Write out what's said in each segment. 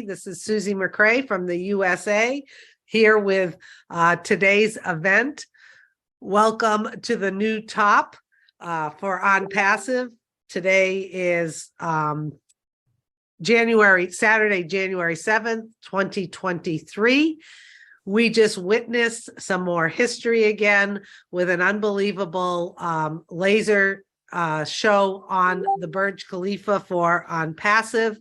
This is Susie McCrae from the USA here with today's event. Welcome to the new top for ONPASSIVE. Today is Saturday, January 7th, 2023. We just witnessed some more history again with an unbelievable laser show on the Burj Khalifa for ONPASSIVE.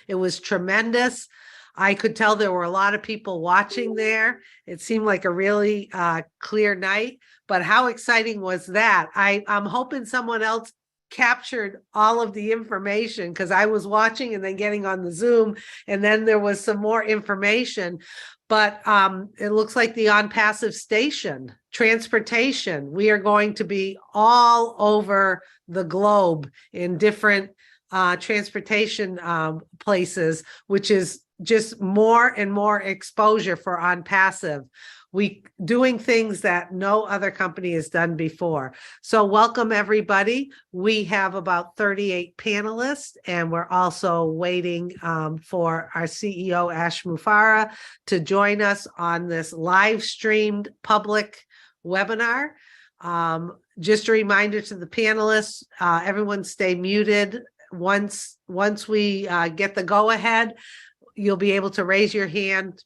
It was tremendous. I could tell there were a lot of people watching there. It seemed like a really clear night, but how exciting was that? I'm hoping someone else captured all of the information because I was watching and then getting on the Zoom, and then there was some more information. But it looks like the ONPASSIVE station, transportation, we are going to be all over the globe in different transportation places, which is just more and more exposure for ONPASSIVE. We doing things that no other company has done before. So welcome everybody. We have about 38 panelists, and we're also waiting for our CEO Ash Mufareh to join us on this live streamed public webinar. Just a reminder to the panelists, everyone stay muted. Once we get the go-ahead, you'll be able to raise your hand,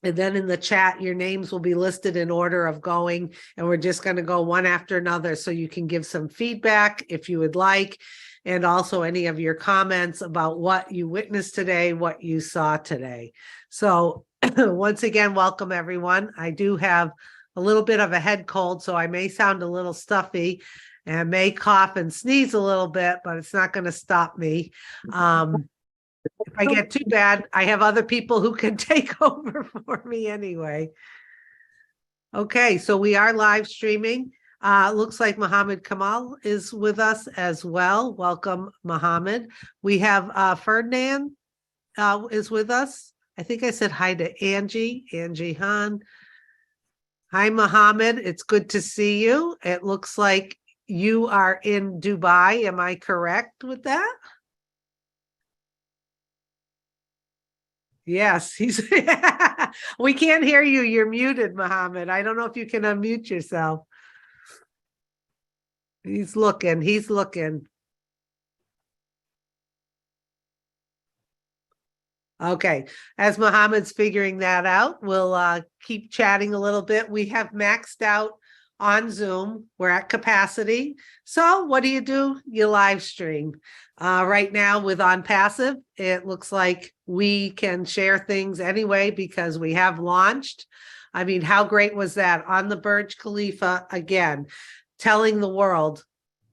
and then in the chat your names will be listed in order of going, and we're just going to go one after another so you can give some feedback if you would like, and also any of your comments about what you witnessed today, what you saw today. So once again, welcome everyone. I do have a little bit of a head cold, so I may sound a little stuffy and may cough and sneeze a little bit, but it's not going to stop me. If I get too bad, I have other people who can take over for me anyway. Okay, so we are live streaming. Looks like Mohammed Kamal is with us as well. Welcome, Mohammed. We have Ferdinand is with us. I think I said hi to Angie Han. Hi, Mohammed. It's good to see you. It looks like you are in Dubai. Am I correct with that? Yes, he's we can't hear you. You're muted, Mohammed. I don't know if you can unmute yourself. He's looking. Okay, as Mohammed's figuring that out, we'll keep chatting a little bit. We have maxed out on Zoom. We're at capacity. So what do? You live stream. Right now with ONPASSIVE, it looks like we can share things anyway because we have launched. I mean, how great was that on the Burj Khalifa again, telling the world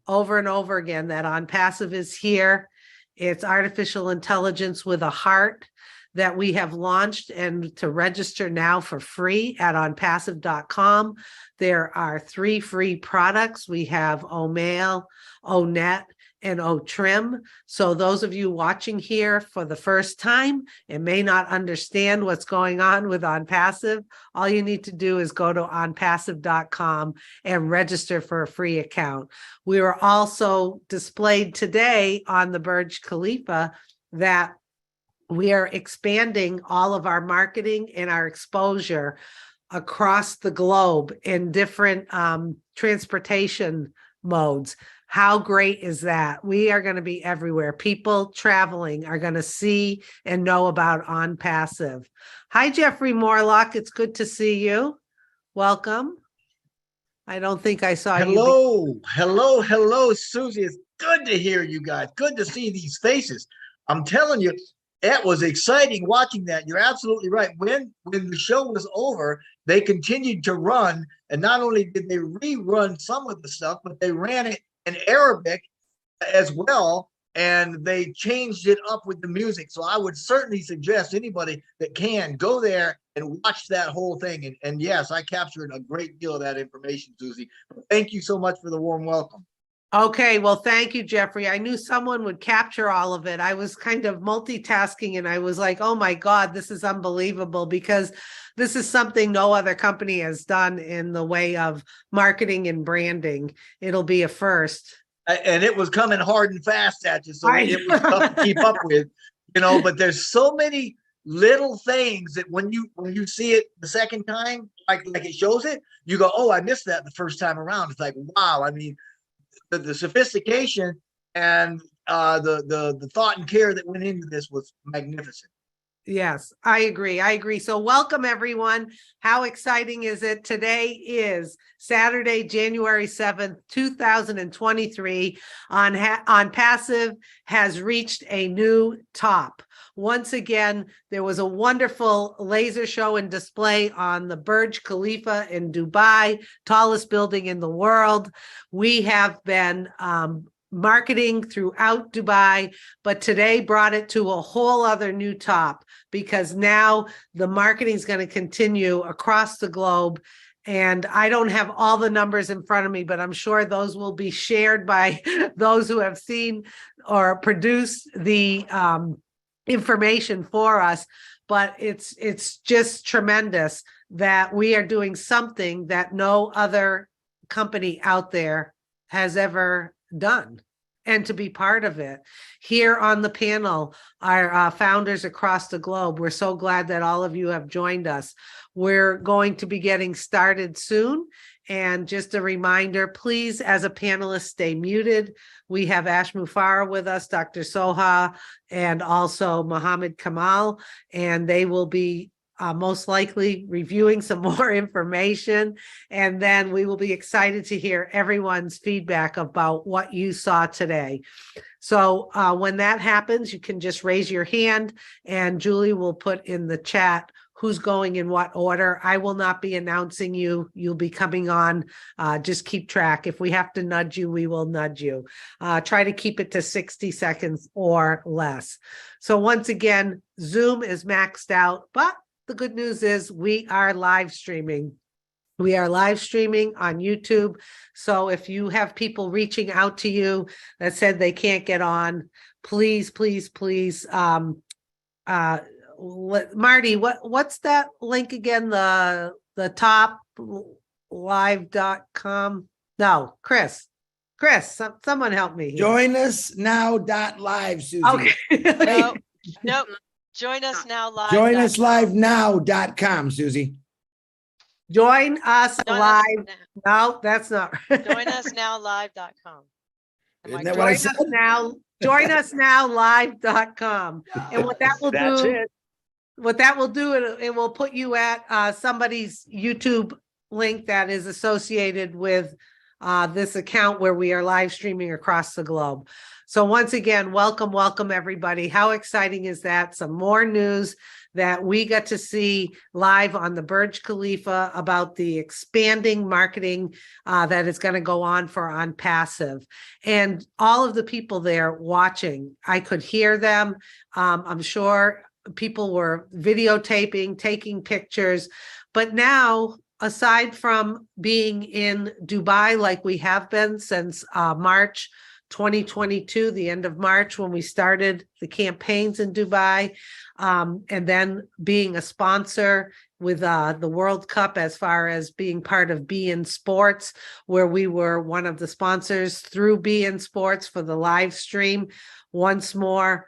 over and over again that ONPASSIVE is here. It's artificial intelligence with a heart that we have launched, and to register now for free at onpassive.com. There are 3 free products. We have OMail, ONet, and OTrim. So those of you watching here for the first time and may not understand what's going on with ONPASSIVE, all you need to do is go to onpassive.com and register for a free account. We were also displayed today on the Burj Khalifa that we are expanding all of our marketing and our exposure across the globe in different transportation modes. How great is that? We are going to be everywhere. People traveling are going to see and know about ONPASSIVE. Hi, Jeffrey Morlock. It's good to see you. Welcome. I don't think I saw you. Hello, Susie. It's good to hear you guys. Good to see these faces. I'm telling you, it was exciting watching that. You're absolutely right. When the show was over, they continued to run, and not only did they rerun some of the stuff, but they ran it in Arabic as well, and they changed it up with the music. So I would certainly suggest anybody that can go there and watch that whole thing. And yes, I captured a great deal of that information, Susie. Thank you so much for the warm welcome. Okay, well, thank you, Jeffrey. I knew someone would capture all of it. I was kind of multitasking and I was like, oh my God, this is unbelievable, because this is something no other company has done in the way of marketing and branding. It'll be a first. And it was coming hard and fast at you, so it was tough to keep up with. but there's so many little things that when you see it the second time, like it shows it, you go, oh, I missed that the first time around. It's like, wow. I mean, the sophistication and the thought and care that went into this was magnificent. Yes, I agree. I agree. So welcome everyone. How exciting is it? Today is Saturday, January 7th, 2023. ONPASSIVE has reached a new top. Once again, there was a wonderful laser show and display on the Burj Khalifa in Dubai, tallest building in the world. We have been marketing throughout Dubai, but today brought it to a whole other new top, because now the marketing is going to continue across the globe. And I don't have all the numbers in front of me, but I'm sure those will be shared by those who have seen or produced the information for us. But it's just tremendous that we are doing something that no other company out there has ever done, and to be part of it. Here on the panel are founders across the globe. We're so glad that all of you have joined us. We're going to be getting started soon. And just a reminder, please, as a panelist, stay muted. We have Ash Mufara with us, Dr. Soha, and also Mohammed Kamal, and they will be most likely reviewing some more information. And then we will be excited to hear everyone's feedback about what you saw today. So when that happens, you can just raise your hand and Julie will put in the chat who's going in what order. I will not be announcing you. You'll be coming on. Just keep track. If we have to nudge you, we will nudge you. Try to keep it to 60 seconds or less. So once again, Zoom is maxed out, but the good news is we are live streaming. We are live streaming on YouTube. So if you have people reaching out to you that said they can't get on, please, please, please, Marty, what's that link again? The top live.com? No, Chris, someone help me here. Join us now.live, Susie. Okay. Nope. Join us now live. Join us live now.com, Susie. Join us live. No, that's not. Join us now live.com. Isn't that what I said? Join us now live.com. And what that will do, it will put you at somebody's YouTube link that is associated with this account where we are live streaming across the globe. So once again, welcome everybody. How exciting is that? Some more news that we got to see live on the Burj Khalifa about the expanding marketing that is going to go on for ONPASSIVE. And all of the people there watching, I could hear them. I'm sure people were videotaping, taking pictures, but now, aside from being in Dubai like we have been since March 2022, the end of March, when we started the campaigns in Dubai, and then being a sponsor with the World Cup as far as being part of beIN Sports, where we were one of the sponsors through beIN Sports for the live stream. Once more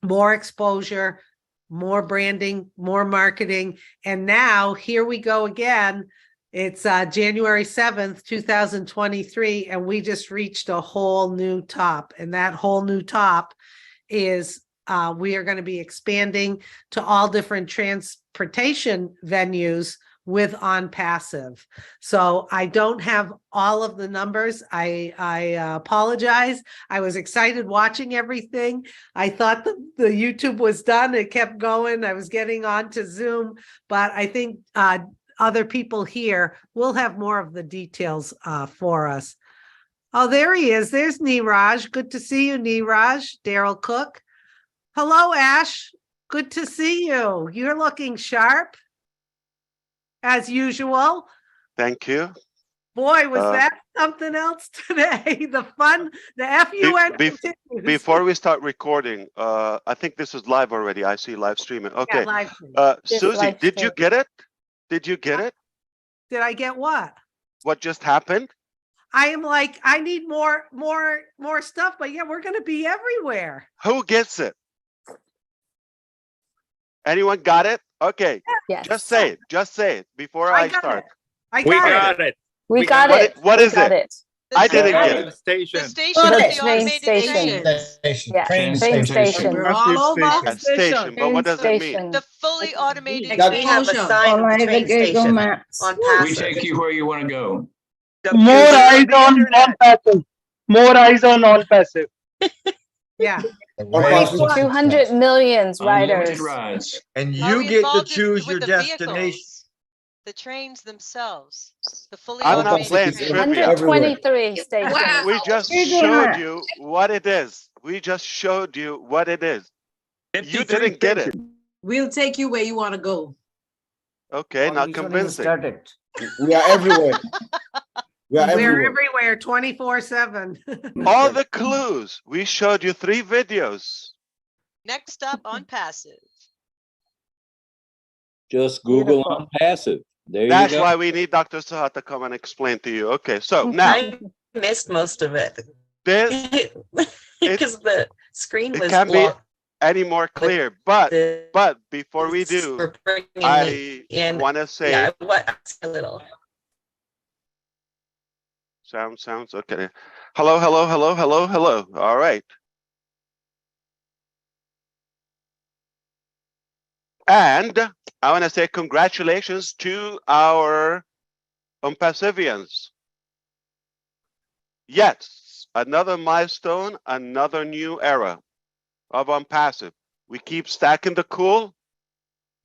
exposure, more branding, more marketing. And now here we go again. It's January 7th, 2023, and we just reached a whole new top. And that whole new top is we are going to be expanding to all different transportation venues with ONPASSIVE. So I don't have all of the numbers. I apologize. I was excited watching everything. I thought the YouTube was done. It kept going. I was getting on to Zoom, but I think other people here will have more of the details for us. Oh, there he is. There's Neeraj. Good to see you, Neeraj. Daryl Cook. Hello, Ash. Good to see you. You're looking sharp, as usual. Thank you. Boy, was that something else today. The fun, the FUN continues. Before we start recording, I think this is live already. I see live streaming. Okay. Yeah, live stream. Susie, did you get it? Did you get it? Did I get what? What just happened? I am like, I need more stuff, but yeah, we're going to be everywhere. Who gets it? Anyone got it? Okay, Yes. just say it before I I got start. it. I We got it. got it. We We got got it. What We is got it? The I didn't station- get it. The Station. station Got is it. the Train automated station. trains. Yeah, Train train station. station. We're all over. A station, but what does it mean? Station. The fully automated Got- We have a trains. sign On of the the train Google station Maps. on We passive. take you where you want to go. More eyes on passive. More eyes on passive. Yeah. ONPASSIVE. 200 millions Unlimited riders. rides. And Are you we get to involved choose your with the destination. vehicles? The trains themselves, the fully I'm not automated playing trains. trivia. 123 stations. Wow. We just Google showed Maps. you what it is. We just showed you what it is. You didn't get it. We'll take you where you want to go. Okay, not convincing. We are everywhere. We are We're everywhere. everywhere 24/7. All the clues. We showed you 3 videos. Next up on passive. Just Google Beautiful. on passive. There you That's go. why we need Dr. Sahat to come and explain to you. Okay, so now I missed most of it this because the screen it was can't be blocked. any more clear. But before we This do, for bringing me I in. want to say Yeah, what a little. sounds okay. Hello, hello, hello, hello, hello. All right. And I want to say congratulations to our ONPASSIVians. Yes, another milestone, another new era of ONPASSIVE. We keep stacking the cool,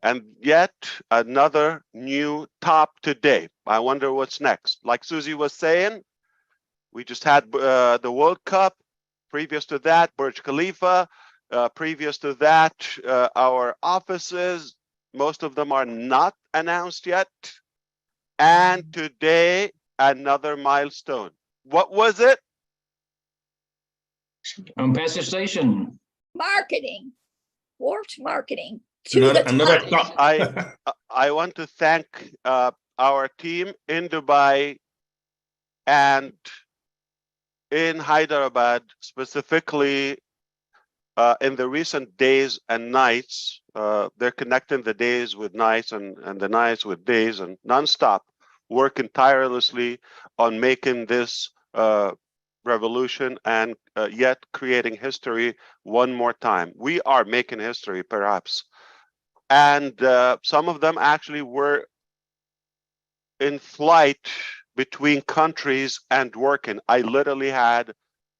and yet another new top today. I wonder what's next. Like Susie was saying, we just had the World Cup. Previous to that, Burj Khalifa. Previous to that, our offices, most of them are not announced yet. And today, another milestone. What was it? ONPASSIVE station. Marketing. Warped marketing. Another I want to thank our team in Dubai and in Hyderabad, specifically in the recent days and nights. They're connecting the days with nights and the nights with days, and nonstop, working tirelessly on making this revolution and yet creating history one more time. We are making history, perhaps. And some of them actually were in flight between countries and working. I literally had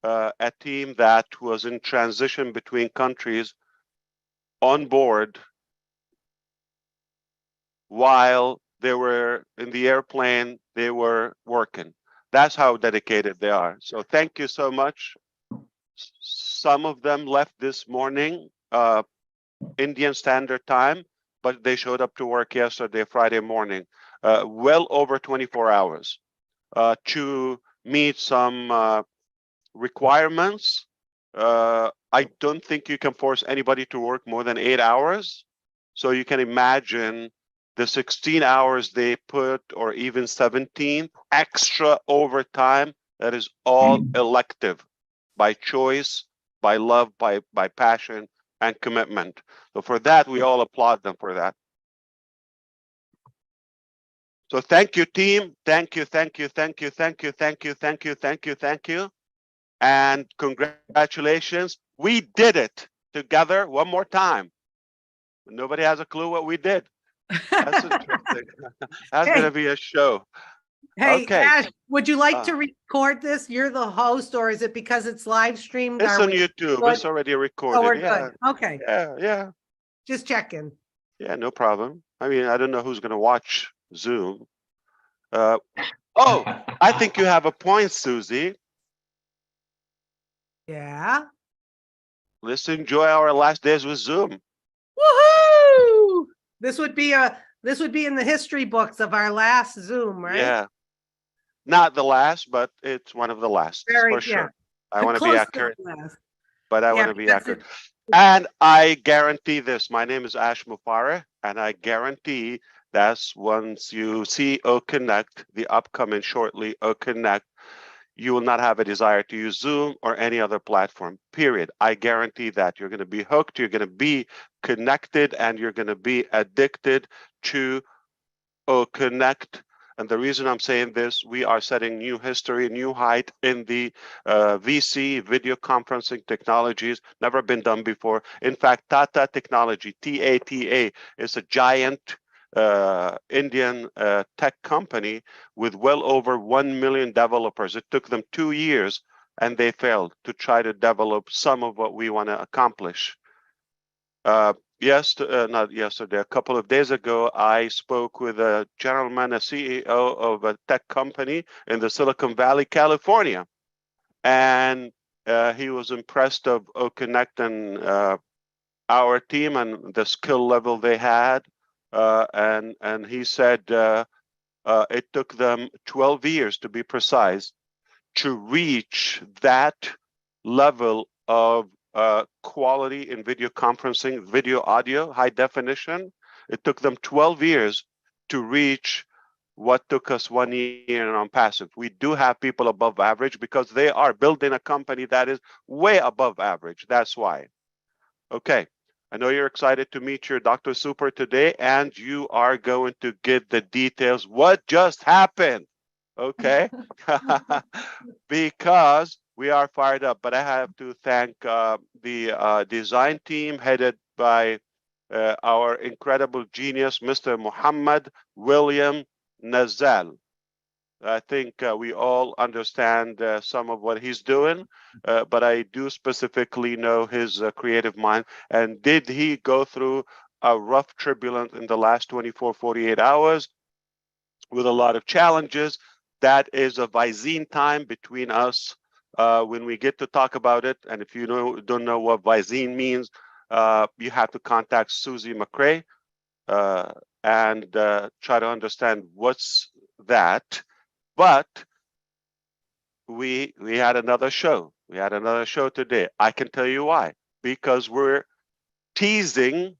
a team that was in transition between countries on board while they were in the airplane, they were working. That's how dedicated they are. So thank you so much. Some of them left this morning, Indian Standard Time, but they showed up to work yesterday, Friday morning, well over 24 hours to meet some requirements. I don't think you can force anybody to work more than 8 hours. So you can imagine the 16 hours they put, or even 17 extra overtime. That is all elective, by choice, by love, by passion and commitment. So for that, we all applaud them for that. So thank you, team. Thank you, thank you, thank you, thank you, thank you, thank you, thank you, thank you. And congratulations. We did it together one more time. Nobody has a clue what we did. That's interesting. That's going to be a show. Hey, Okay. Ash, would you like to record this? You're the host, or is it because it's live streamed? It's Are on we YouTube. good? It's already Oh, recorded. we're Yeah. good. Okay, Yeah. just checking. Yeah, no problem. I mean, I don't know who's going to watch Zoom. Oh, I think you have a point, Susie. Yeah. Let's enjoy our last days with Zoom. Woohoo! This would be in the history books of our last Zoom, right? Yeah. Not the last, but it's one of the last, Very, for sure. yeah. I want to be Close accurate, the last. but I Yeah, want to be because accurate. And I guarantee this. My name is Ash Mufareh, and I guarantee that's once you see O Connect, the upcoming shortly O Connect, you will not have a desire to use Zoom or any other platform, period. I guarantee that. You're going to be hooked, you're going to be connected, and you're going to be addicted to Connect. And the reason I'm saying this, we are setting new history, new height in the VC, video conferencing technologies, never been done before. In fact, Tata Technology, TATA, is a giant Indian tech company with well over 1 million developers. It took them 2 years and they failed to try to develop some of what we want to accomplish. Not yesterday, a couple of days ago, I spoke with a gentleman, a CEO of a tech company in the Silicon Valley, California. And he was impressed of Connect and our team and the skill level they had. And he said it took them 12 years, to be precise, to reach that level of quality in video conferencing, video audio, high definition. It took them 12 years to reach what took us 1 year on passive. We do have people above average because they are building a company that is way above average. That's why. Okay. I know you're excited to meet your Dr. Super today, and you are going to get the details. What just happened? Okay. Because we are fired up, but I have to thank the design team headed by our incredible genius, Mr. Muhammad William Nazal. I think we all understand some of what he's doing, but I do specifically know his creative mind. And did he go through a rough turbulence in the last 24, 48 hours with a lot of challenges? That is a Visine time between us when we get to talk about it. And if you don't know what Visine means, you have to contact Susie McCrae and try to understand what's that. But we had another show. We had another show today. I can tell you why. Because we're teasing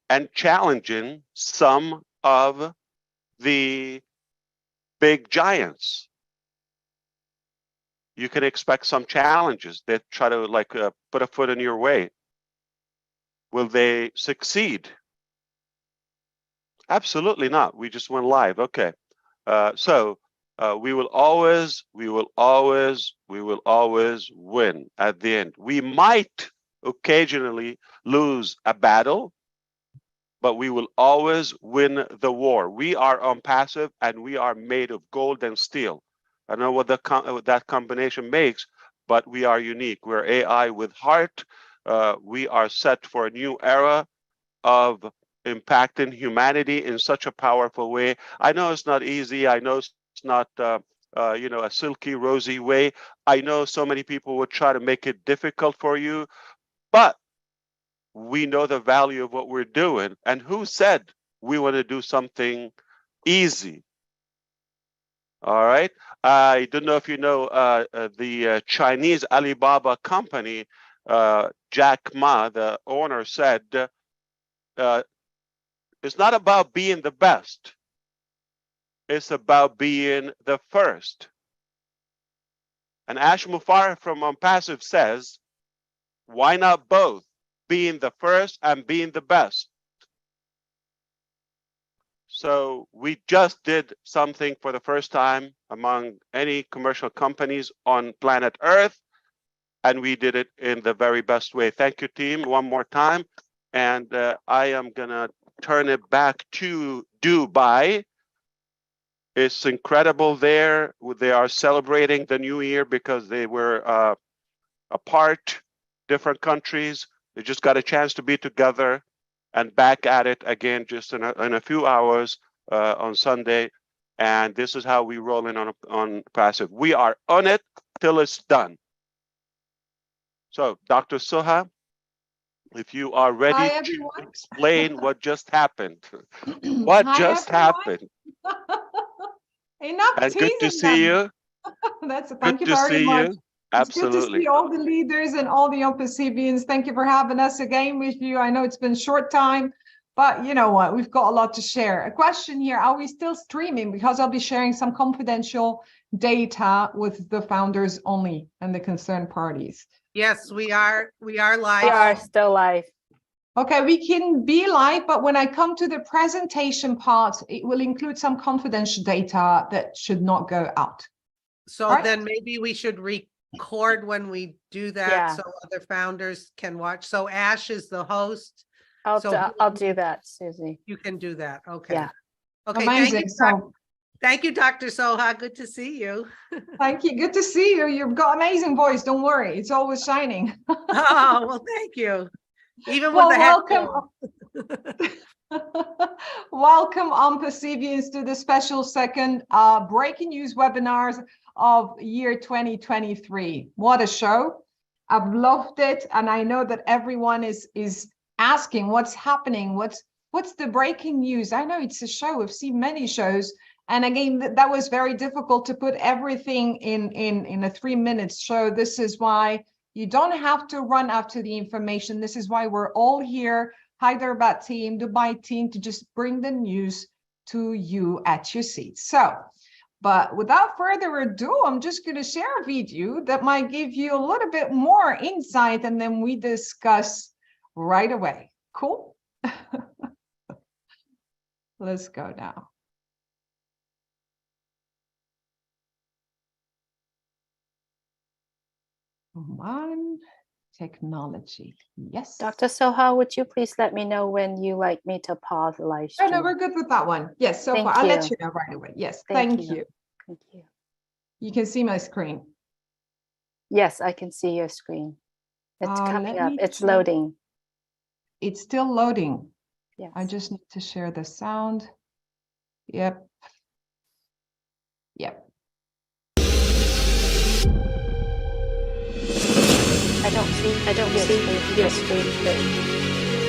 and challenging some of the big giants. You can expect some challenges that try to put a foot in your way. Will they succeed? Absolutely not. We just went live. Okay. So we will always win at the end. We might occasionally lose a battle, but we will always win the war. We are ONPASSIVE, and we are made of gold and steel. I don't know what that combination makes, but we are unique. We're AI with heart. We are set for a new era of impacting humanity in such a powerful way. I know it's not easy. I know it's not a silky, rosy way. I know so many people would try to make it difficult for you, but we know the value of what we're doing. And who said we want to do something easy? All right. I don't know if you know the Chinese Alibaba company, Jack Ma, the owner, said, it's not about being the best. It's about being the first. And Ash Mufareh from ONPASSIVE says, why not both? Being the first and being the best. So we just did something for the first time among any commercial companies on planet Earth, and we did it in the very best way. Thank you, team, one more time. And I am gonna turn it back to Dubai. It's incredible there. They are celebrating the new year because they were apart, different countries. They just got a chance to be together and back at it again just in a few hours on Sunday. And this is how we roll in on passive. We are on it till it's done. So, Dr. Suha, if you are ready to explain what just happened. What just happened? Enough And good to teasing see them. you. Thank you very much. It's good to Absolutely. see all the leaders and all the ONPASSIVians. Thank you for having us again with you. I know it's been a short time, But you know what? We've got a lot to share. A question here, are we still streaming? Because I'll be sharing some confidential data with the founders only and the concerned parties. Yes, we are live. We are still live. Okay, we can be live, but when I come to the presentation part, it will include some confidential data that should not go out. So Right. then maybe we should record when we do that Yeah. so other founders can watch. So Ash is the host. I'll So I'll do that, Susie. you can do that. Okay. Yeah. Okay. Amazing. Thank you, Dr. Soha. Good to see you. Thank you. Good to see you. You've got amazing voice. Don't worry. It's always shining. Oh, well, thank you. Even with Well, the welcome. Welcome ONPASSIVians to the special second breaking news webinars of year 2023. What a show. I've loved it. And I know that everyone is asking what's happening. What's the breaking news? I know it's a show. We've seen many shows. And again, that was very difficult to put everything in a 3 minutes show. This is why you don't have to run after the information. This is why we're all here, Hyderabad team, Dubai team, to just bring the news to you at your seat. So, but without further ado, I'm just going to share a video that might give you a little bit more insight, and then we discuss right away. Cool? Let's go now. Come on, technology. Yes. Dr. Soha, would you please let me know when you like me to pause the live Oh, stream? no, we're good with that one. Yes, so Thank far. I'll let you. you know right away. Yes, Thank thank you. you. Thank you. You can see my screen. Yes, I can see your screen. It's coming let up. me It's check. loading. It's still loading. Yes. I just need to share the sound. Yep. Yep. I don't see your screen.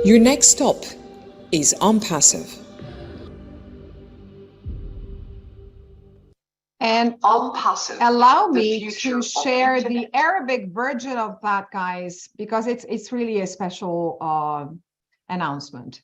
Your next stop is ONPASSIVE. And allow me to share the Arabic version of that, guys, because it's really a special announcement.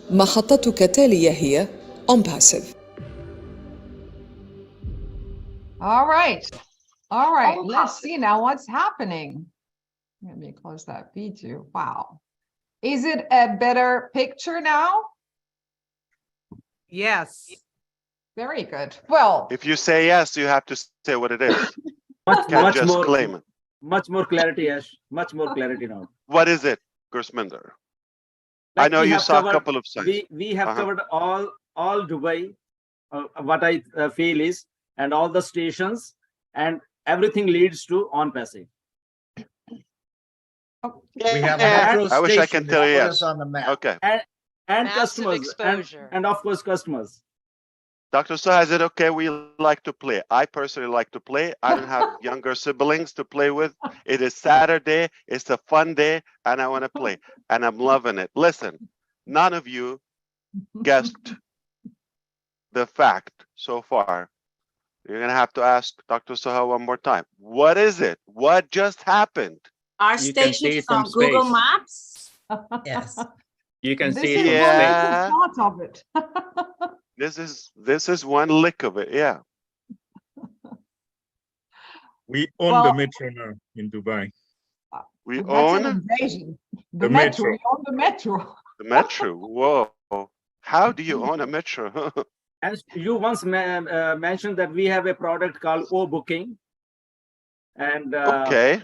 محطتك التالية هي ONPASSIVE. All right. Let's see now what's happening. Let me close that video. Wow. Is it a better picture now? Yes. Very good. Well, If you say yes, you have to say what it is. Much, Can't much just more, claim it. much more clarity, Ash. Much more clarity now. What is it, Gursminder? I Like know we you have saw a covered- couple of signs. We have Uh-huh. covered all Dubai. What I feel is, and all the stations, and everything leads to ONPASSIVE. We have Yeah, metro I wish I station can tell you that put yes. us on the map. Okay. And Massive customers, exposure. and of course customers. Dr. Saha, is it okay? We like to play. I personally like to play. I don't have younger siblings to play with. It is Saturday. It's a fun day, and I want to play, and I'm loving it. Listen, none of you guessed the fact so far. You're gonna have to ask Dr. Saha one more time. What is it? What just happened? Our You can station see is it from on Google space. Maps. Yes. You can this see is it from Yeah. one part of it. This is one lick of it. Yeah. We own Well- the metro now in Dubai. We That's an own invasion. The The metro. metro. You own the metro. the metro. Whoa. How do you own a metro? As you once mentioned that we have a product called O-Booking, and Okay.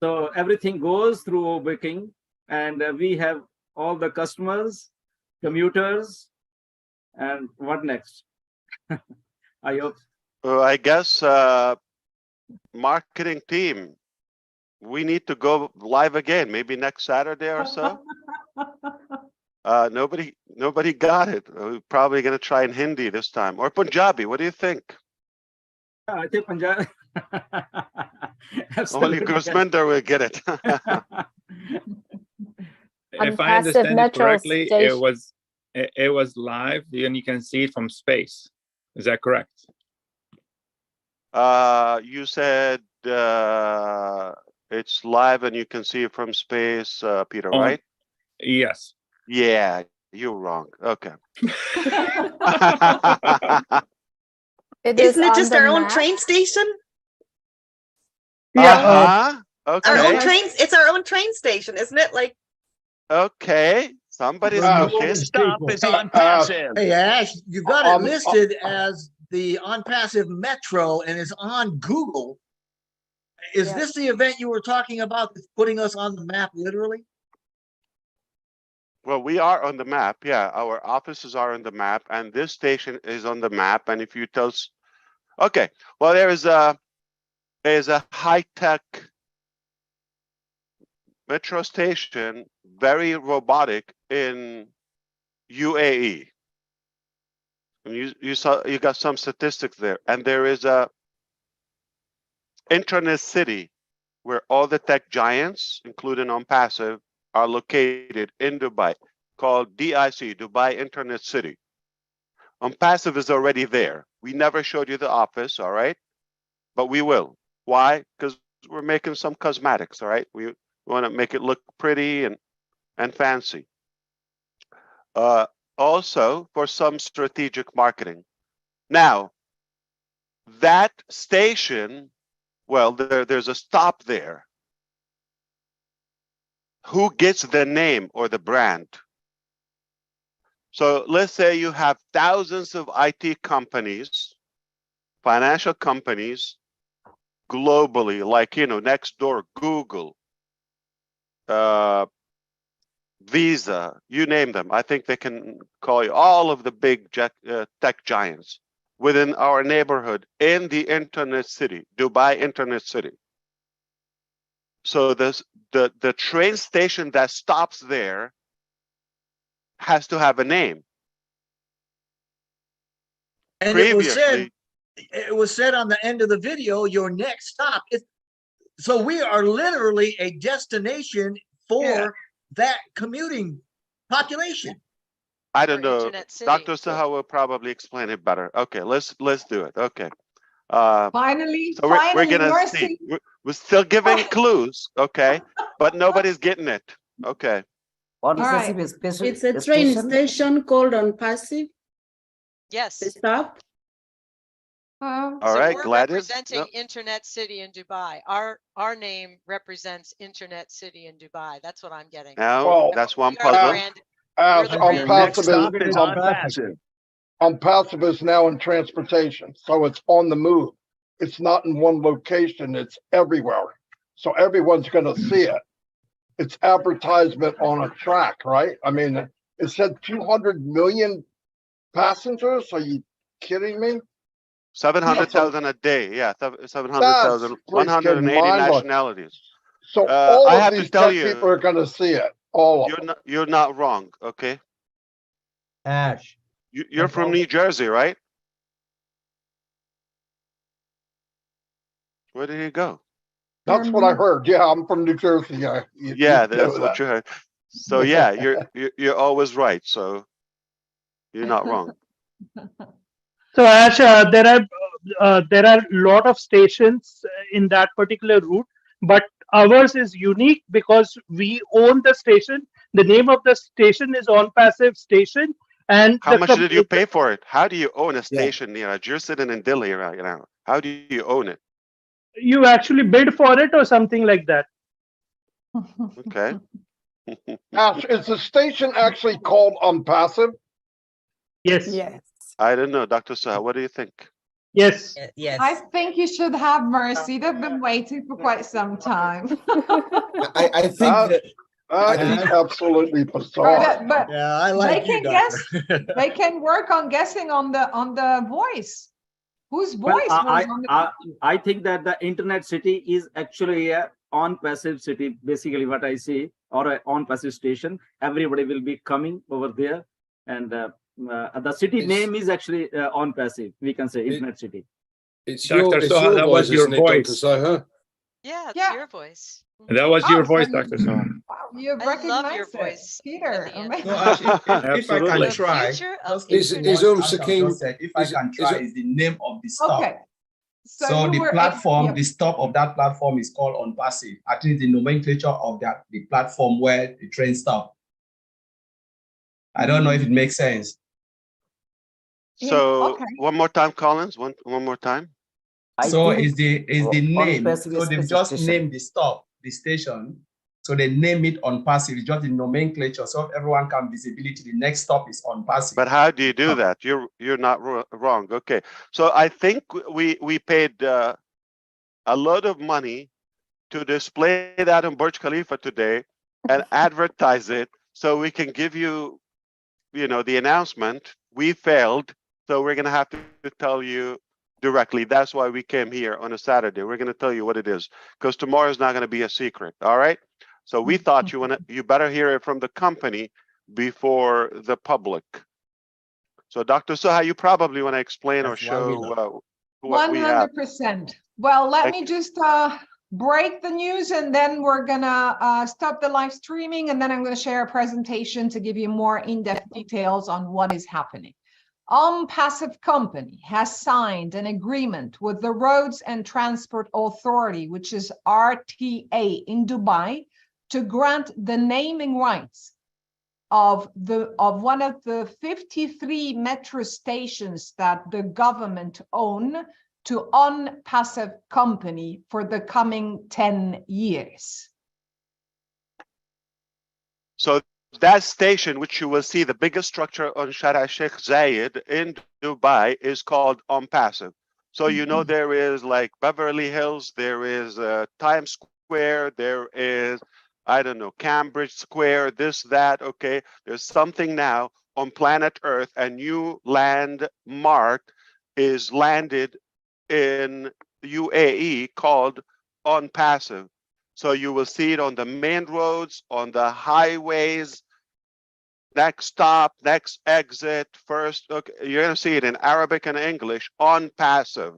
so everything goes through O-Booking, and we have all the customers, commuters, and what next? I hope. I guess marketing team, we need to go live again, maybe next Saturday or so. Nobody got it. We're probably gonna try in Hindi this time or Punjabi. What do you think? I think Punjab. Only Gursminder will get it. If I ONPASSIVE understand it metro correctly, station. it was live and you can see it from space. Is that correct? You said it's live and you can see it from space, Peter, On- right? Yes. Yeah, you're wrong. Okay. It is Isn't it on just the our own map. train station? Yeah, Uh-huh. Our Okay. own train. It's our own train station, isn't it? Like, Okay. Somebody's cooking. Stop is ONPASSIve. Hey, Ash, you got it Um, listed as the ONPASSIVE Metro and it's on Google. Is Yeah. this the event you were talking about that's putting us on the map literally? Well, we are on the map. Yeah, our offices are on the map, and this station is on the map. And if you tell us, okay, well, there's a high-tech metro station, very robotic in UAE. And you got some statistics there, and there is a internet city where all the tech giants, including ONPASSIVE, are located in Dubai, called DIC, Dubai Internet City. ONPASSIVE is already there. We never showed you the office, all right? But we will. Why? Because we're making some cosmetics, all right? We want to make it look pretty and fancy. Also, for some strategic marketing. Now, that station, well, there's a stop there. Who gets the name or the brand? So let's say you have thousands of IT companies, financial companies, globally, like, next door, Google, Visa, you name them. I think they can call you all of the big tech giants within our neighborhood in the internet city, Dubai Internet City. So the train station that stops there has to have a name. And Previously, it was said on the end of the video, your next stop is, so we are literally a destination for that commuting population. I don't For know. Internet City. Dr. Saha will probably explain it better. Okay, let's do it. Okay. Finally, So we're finally, gonna Mercy. see. We're still giving clues, okay, but nobody's getting it. Okay. All right. It's a train station called ONPASSIVE. Yes. Stop. All So right, we're Gladys. representing No. Internet City in Dubai. Our name represents Internet City in Dubai. That's what I'm getting. No, Well, that's one We are the puzzle. brand. We're the brand. ONPASSIVE stop is is ONPASSIve. ONPASSIVE is now in transportation, so it's on the move. It's not in one location, it's everywhere. So everyone's gonna see it. It's advertisement on a track, right? I mean, it said 200 million passengers. Are you kidding me? 700,000 a day. Yeah, That's 700,000, 180 freaking mind-blowing. nationalities. So I all of have to these tell tech you, people are gonna see it, all of them. you're not wrong. Okay, Ash. you're from New Jersey, right? Where did he go? That's what I heard. Yeah, I'm from New Jersey. Yeah, you Yeah, know that's what that. you heard. So yeah, you're always right. So you're not wrong. So Ash, there are a lot of stations in that particular route, but ours is unique because we own the station. The name of the station is ONPASSIVE Station, and How much did you pay for it? How do you own a station, Neeraj? You're sitting in Delhi right now. How do you own it? you actually bid for it or something like that? Okay. Ash, is the station actually called ONPASSIVE? Yes. Yes. I don't know, Dr. Saha. What do you think? Yes. Yes. I think you should have mercy. They've been waiting for quite some time. I think that That is absolutely bizarre. But Yeah, I they like can you, guess. Doctor. They can work on guessing on the voice. Whose Well, voice was on the? I think that the internet city is actually a on-passive city, basically what I see, or an on-passive station. Everybody will be coming over there. And the city name is actually on-passive. We can say internet city. it's Dr. it's Soha, that was voice, your isn't it, Dr. voice. Soha? Yeah, it's Yeah. your voice. That was your voice, so Dr. Soha. you I love your recognized it, voice. Peter. and amazing. the No, Ash, if I Absolutely. can try, future of just Is internet. what Ash have Sakim- just said, if I is- can is try, it- is the name of the stop. Okay. So you the were platform, yeah. the stop of that platform is called ONPASSIVE. I think the nomenclature of that, the platform where the train stop. I don't know if it makes sense. So Okay. one more time, Collins. One more time. So is the name. ONPASSIVE So they've just named the stop, the station. So they name it ONPASSIVE. It's just the nomenclature, so everyone can visibility. The next stop is ONPASSIVE. But how do you do that? You're not wrong. Okay. So I think we paid a lot of money to display that in Burj Khalifa today and advertise it so we can give you, the announcement. We failed, so we're gonna have to tell you directly. That's why we came here on a Saturday. We're gonna tell you what it is, because tomorrow is not gonna be a secret. All right. So we thought you better hear it from the company before the public. So Dr. Soha, you probably want to explain or show what we have. 100%. Well, let me just break the news, and then we're gonna stop the live streaming, and then I'm gonna share a presentation to give you more in-depth details on what is happening. ONPASSIVE company has signed an agreement with the Roads and Transport Authority, which is RTA in Dubai, to grant the naming rights of one of the 53 metro stations that the government own to ONPASSIVE company for the coming 10 years. So that station, which you will see, the biggest structure on Shara Sheikh Zayed in Dubai, is called ONPASSIVE. So there is like Beverly Hills, there is Times Square, there is, I don't know, Cambridge Square, this, that, okay. There's something now on planet Earth, a new landmark is landed in UAE called ONPASSIVE. So you will see it on the main roads, on the highways, next stop, next exit, first. Okay, you're gonna see it in Arabic and English, ONPASSIVE.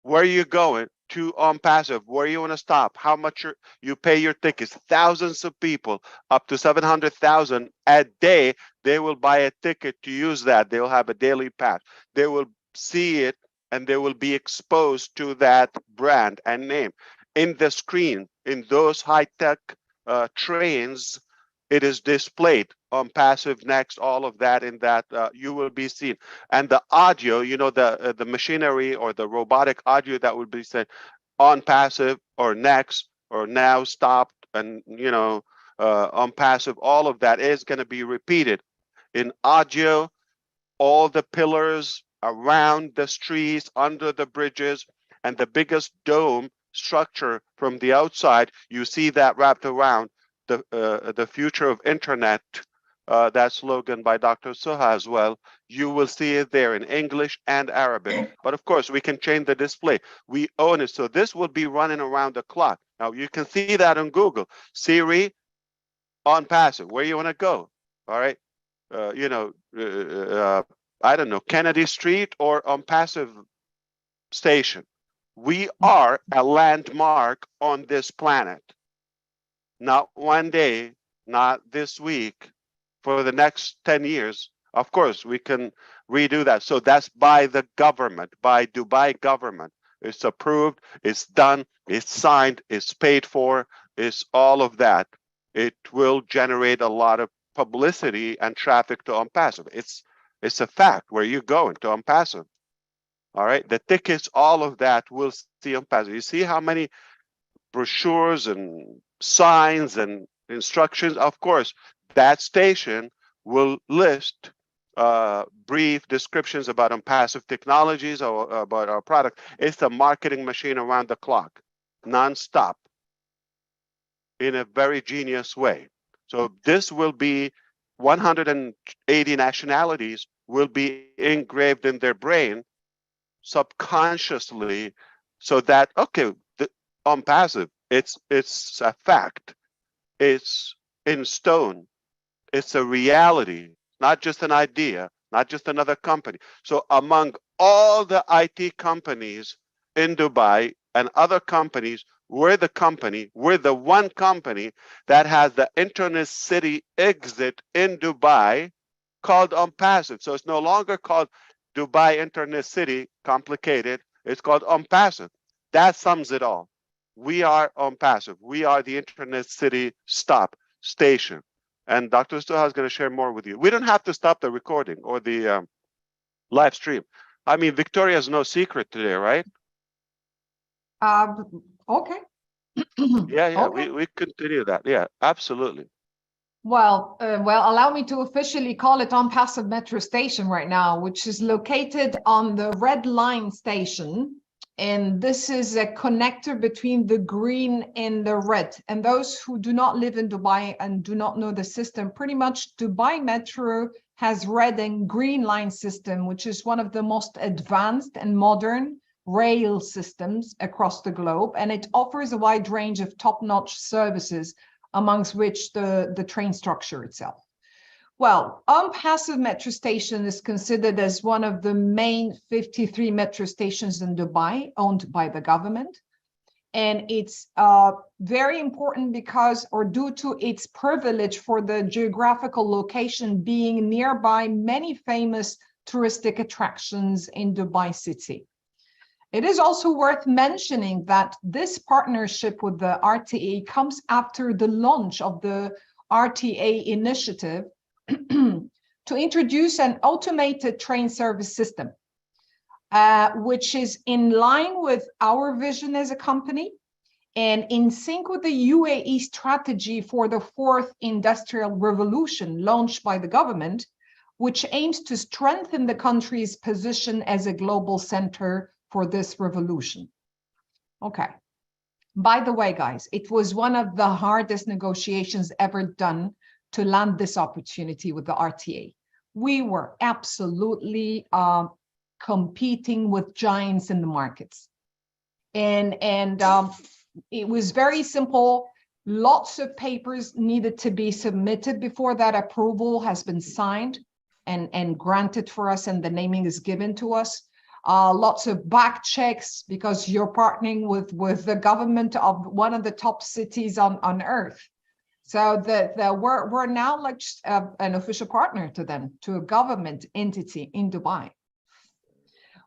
Where are you going? To ONPASSIVE. Where you want to stop? How much you pay your tickets? Thousands of people, up to 700,000 a day, they will buy a ticket to use that. They will have a daily pass. They will see it and they will be exposed to that brand and name. In the screen, in those high-tech trains, it is displayed ONPASSIVE next, all of that in that you will be seen. And the audio, the machinery or the robotic audio that will be said ONPASSIVE or next or now stopped and, ONPASSIVE, all of that is going to be repeated in audio all the pillars around the streets, under the bridges, and the biggest dome structure from the outside. You see that wrapped around the future of internet, that slogan by Dr. Suha as well. You will see it there in English and Arabic. But of course, we can change the display. We own it. So this will be running around the clock. Now you can see that on Google. Siri, ONPASSIVE, where you want to go. All right. I don't know, Kennedy Street or ONPASSIVE station. We are a landmark on this planet. Not one day, not this week, for the next 10 years. Of course, we can redo that. So that's by the government, by Dubai government. It's approved, it's done, it's signed, it's paid for, it's all of that. It will generate a lot of publicity and traffic to ONPASSIVE. It's a fact. Where you going to ONPASSIVE? All right, the tickets, all of that will see ONPASSIVE. You see how many brochures and signs and instructions? Of course, that station will list brief descriptions about ONPASSIVE technologies or about our product. It's a marketing machine around the clock, nonstop, in a very genius way. So this will be 180 nationalities will be engraved in their brain subconsciously, so that, okay, ONPASSIVE, it's a fact, it's in stone, it's a reality, not just an idea, not just another company. So among all the IT companies in Dubai and other companies, we're the one company that has the Internet City exit in Dubai called ONPASSIVE. So it's no longer called Dubai Internet City, complicated. It's called ONPASSIVE. That sums it all. We are ONPASSIVE. We are the Internet City stop station. And Dr. Suha is going to share more with you. We don't have to stop the recording or the live stream. I mean, Victoria's no secret today, right? Okay. Yeah, Okay. we continue that. Yeah, absolutely. Well, allow me to officially call it ONPASSIVE Metro Station right now, which is located on the Red Line station. And this is a connector between the green and the red. And those who do not live in Dubai and do not know the system, pretty much Dubai Metro has red and green line system, which is one of the most advanced and modern rail systems across the globe. And it offers a wide range of top-notch services, amongst which the train structure itself. Well, ONPASSIVE Metro Station is considered as one of the main 53 metro stations in Dubai owned by the government. And it's very important because, or due to its privilege for the geographical location being nearby many famous touristic attractions in Dubai city. It is also worth mentioning that this partnership with the RTA comes after the launch of the RTA initiative to introduce an automated train service system, which is in line with our vision as a company and in sync with the UAE strategy for the fourth industrial revolution launched by the government, which aims to strengthen the country's position as a global center for this revolution. Okay. By the way, guys, it was one of the hardest negotiations ever done to land this opportunity with the RTA. We were absolutely competing with giants in the markets. And it was very simple. Lots of papers needed to be submitted before that approval has been signed and granted for us, and the naming is given to us. Lots of back checks because you're partnering with the government of one of the top cities on earth. So we're now like an official partner to them, to a government entity in Dubai.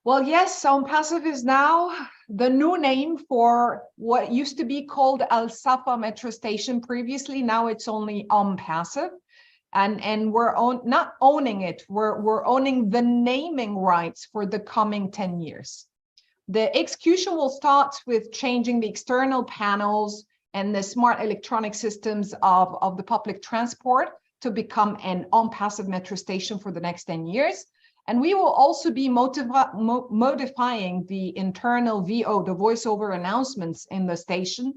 Well, yes, ONPASSIVE is now the new name for what used to be called Al Safa Metro Station previously. Now it's only ONPASSIVE. And we're not owning it, we're owning the naming rights for the coming 10 years. The execution will start with changing the external panels and the smart electronic systems of the public transport to become an ONPASSIVE Metro Station for the next 10 years. And we will also be modifying the internal VO, the voiceover announcements in the station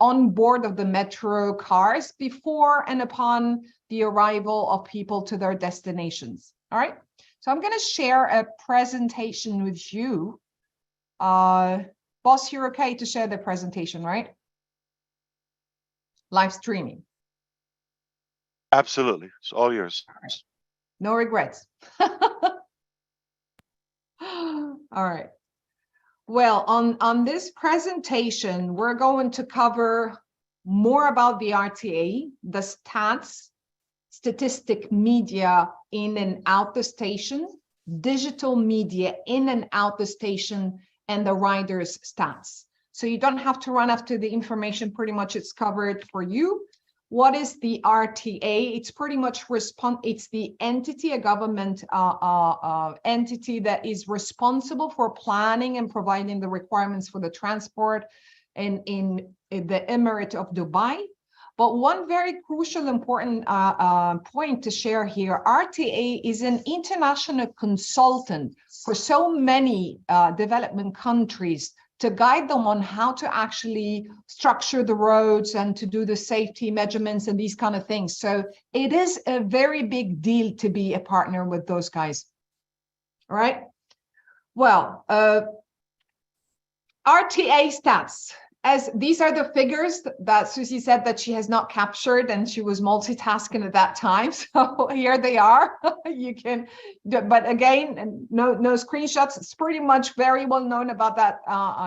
on board of the metro cars before and upon the arrival of people to their destinations. All right. So I'm going to share a presentation with you. Boss, you're okay to share the presentation, right? Live streaming. Absolutely. It's all yours. No regrets. All right. Well, on this presentation, we're going to cover more about the RTA, the stats, statistic media in and out the station, digital media in and out the station, and the riders' stats. So you don't have to run after the information, pretty much it's covered for you. What is the RTA? It's pretty much it's the entity, a government entity that is responsible for planning and providing the requirements for the transport in the Emirate of Dubai. But one very crucial, important point to share here, RTA is an international consultant for so many development countries to guide them on how to actually structure the roads and to do the safety measurements and these kind of things. So it is a very big deal to be a partner with those guys. All right. Well, RTA stats. As these are the figures that Susie said that she has not captured and she was multitasking at that time. So here they are. You can, but again, no screenshots. It's pretty much very well known about that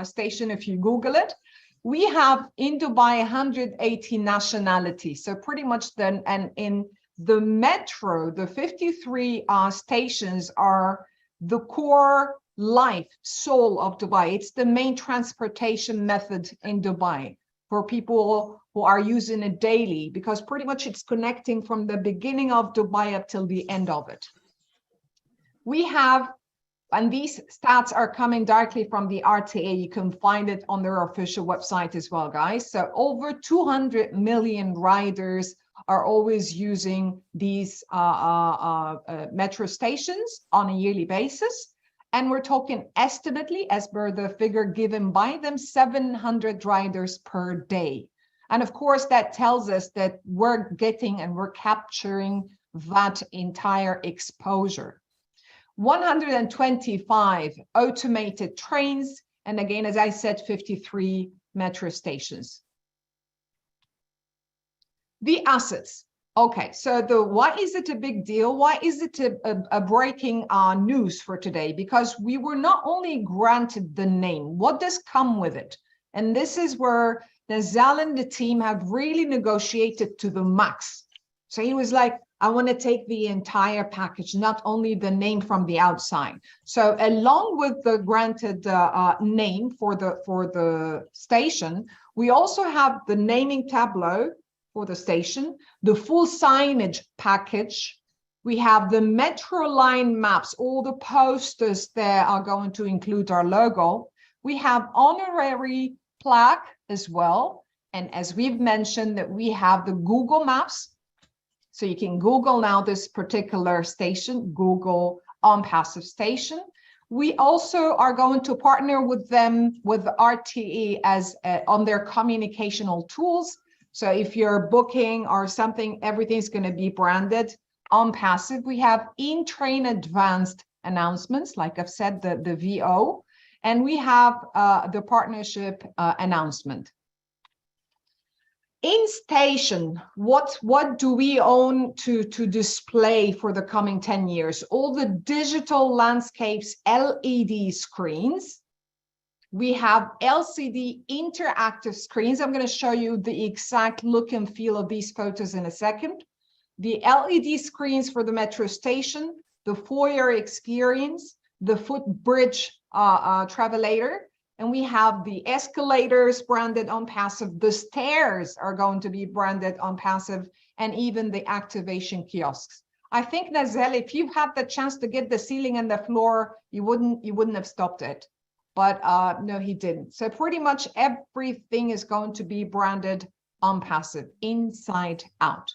station if you Google it. We have in Dubai 180 nationalities. So pretty much then, and in the metro, the 53 stations are the core life, soul of Dubai. It's the main transportation method in Dubai for people who are using it daily, because pretty much it's connecting from the beginning of Dubai up till the end of it. We have, and these stats are coming directly from the RTA. You can find it on their official website as well, guys. So over 200 million riders are always using these metro stations on a yearly basis. And we're talking estimately, as per the figure given by them, 700 riders per day. And of course, that tells us that we're getting and we're capturing that entire exposure. 125 automated trains. And again, as I said, 53 metro stations. The assets. Okay, so why is it a big deal? Why is it a breaking news for today? Because we were not only granted the name, what does come with it? And this is where Nazal and the team have really negotiated to the max. So he was like, I want to take the entire package, not only the name from the outside. So along with the granted name for the station, we also have the naming tableau for the station, the full signage package. We have the metro line maps, all the posters there are going to include our logo. We have honorary plaque as well. And as we've mentioned, that we have the Google Maps. So you can Google now this particular station, Google ONPASSIVE station. We also are going to partner with them, with RTE as on their communicational tools. So if you're booking or something, everything's going to be branded ONPASSIVE. We have in-train advanced announcements, like I've said, the VO, and we have the partnership announcement. In station, what do we own to display for the coming 10 years? All the digital landscapes, LED screens. We have LCD interactive screens. I'm going to show you the exact look and feel of these photos in a second. The LED screens for the metro station, the foyer experience, the footbridge travelator, and we have the escalators branded ONPASSIVE. The stairs are going to be branded ONPASSIVE, and even the activation kiosks. I think, Nazal, if you had the chance to get the ceiling and the floor, you wouldn't have stopped it. But no, he didn't. So pretty much everything is going to be branded ONPASSIVE, inside out.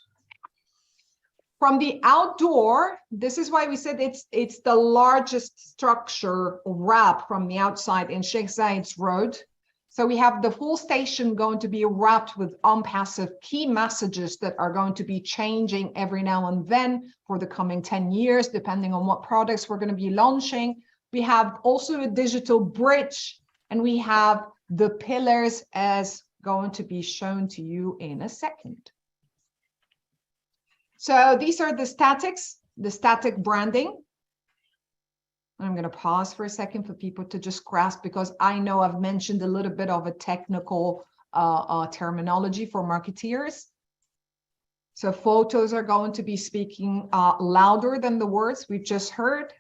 From the outdoor, this is why we said it's the largest structure wrap from the outside in Sheikh Zayed's Road. So we have the full station going to be wrapped with ONPASSIVE key messages that are going to be changing every now and then for the coming 10 years, depending on what products we're going to be launching. We have also a digital bridge, and we have the pillars as going to be shown to you in a second. So these are the statics, the static branding. I'm going to pause for a second for people to just grasp, because I know I've mentioned a little bit of a technical terminology for marketeers. So photos are going to be speaking louder than the words we've just heard.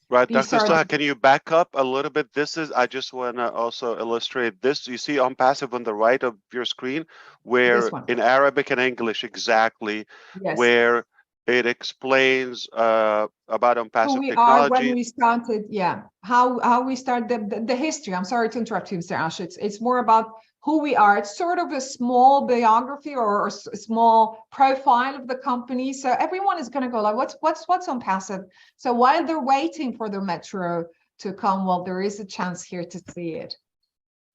Right, These Dr. are Saha, can you back up a little bit? This is, I just want to also illustrate this. You see ONPASSIVE on the right of your screen, where in Arabic and English, exactly, Yes. where it explains about Who ONPASSIVE we are when technology. we started, yeah. How we started, the history. I'm sorry to interrupt you, Mr. Ash. It's more about who we are. It's sort of a small biography or a small profile of the company. So everyone is going to go like, what's ONPASSIVE? So while they're waiting for the metro to come, well, there is a chance here to see it.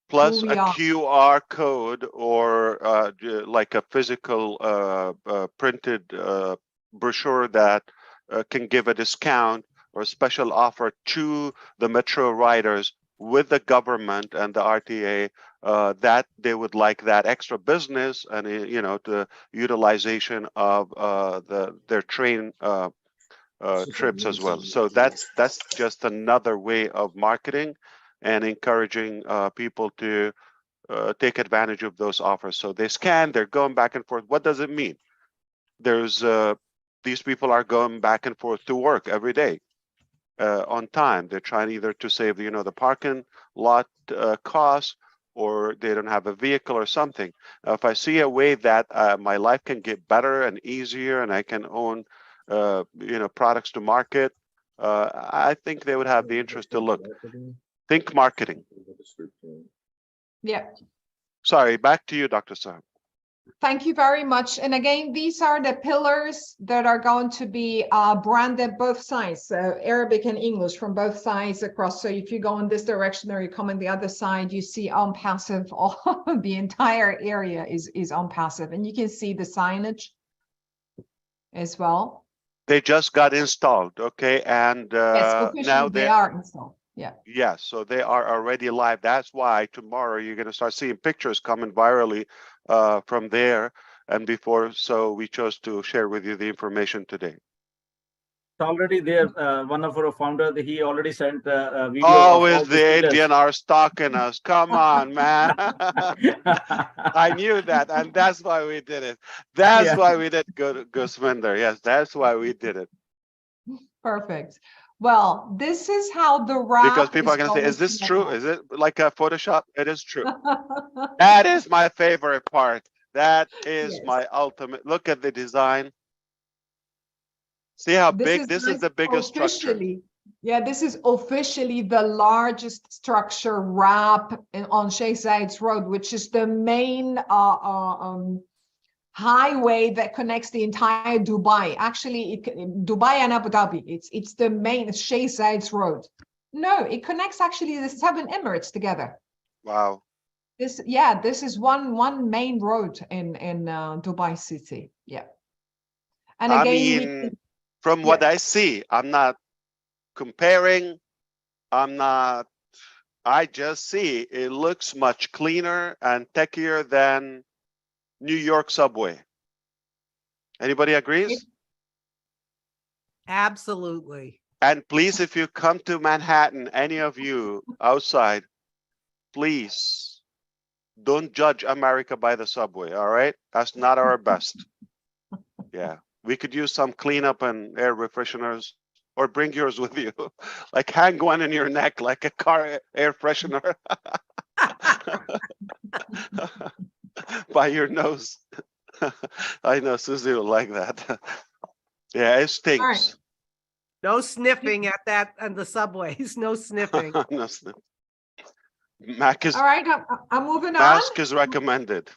Plus we a are. QR code or like a physical printed brochure that can give a discount or a special offer to the metro riders with the government and the RTA, that they would like that extra business and you know, the utilization of their train trips as well. So that's just another way of marketing and encouraging people to take advantage of those offers. So they scan, they're going back and forth. What does it mean? There's these people are going back and forth to work every day on time. They're trying either to save, you know, the parking lot costs, or they don't have a vehicle or something. If I see a way that my life can get better and easier, and I can own, you know, products to market, I think they would have the interest to look. Think marketing. Yeah. Sorry, back to you, Dr. Saab. Thank you very much. And again, these are the pillars that are going to be branded both sides, so Arabic and English from both sides across. So if you go in this direction or you come in the other side, you see ONPASSIVE. All the entire area is ONPASSIVE, and you can see the signage as well. They just got installed, okay, and Yes, officially now they are installed. Yeah. Yes, so they are already live. That's why tomorrow you're going to start seeing pictures coming virally from there and before. So we chose to share with you the information today. It's already there. One of our founders, he already sent a video. Always the Indian are stalking us. Come on, man. I knew that, and that's why we did it. That's why we did Guswinder. Yes, that's why we did it. Perfect. Well, this is how the wrap. Because people are going to say, is this true? Is it like a Photoshop? It is true. That is my favorite part. That is my ultimate. Look at the design. See how big this is, the biggest structure. Yeah, this is officially the largest structure wrap on Sheikh Zayed's Road, which is the main highway that connects the entire Dubai. Actually, Dubai and Abu Dhabi. It's the main Sheikh Zayed's Road. No, it connects actually the 7 Emirates together. Wow. This is one main road in Dubai city. Yeah. And again, I mean, from what I see, I'm not comparing. I just see it looks much cleaner and techier than New York subway. Anybody agrees? Absolutely. And please, if you come to Manhattan, any of you outside, please don't judge America by the subway, all right? That's not our best. Yeah, we could use some cleanup and air refresheners, or bring yours with you. Like hang one in your neck like a car air freshener. By your nose. I know Susie will like that. Yeah, it stinks. Right. No sniffing at that on the subways. No sniffing. No sniffing. Mac is, all right, I'm moving on. mask is recommended.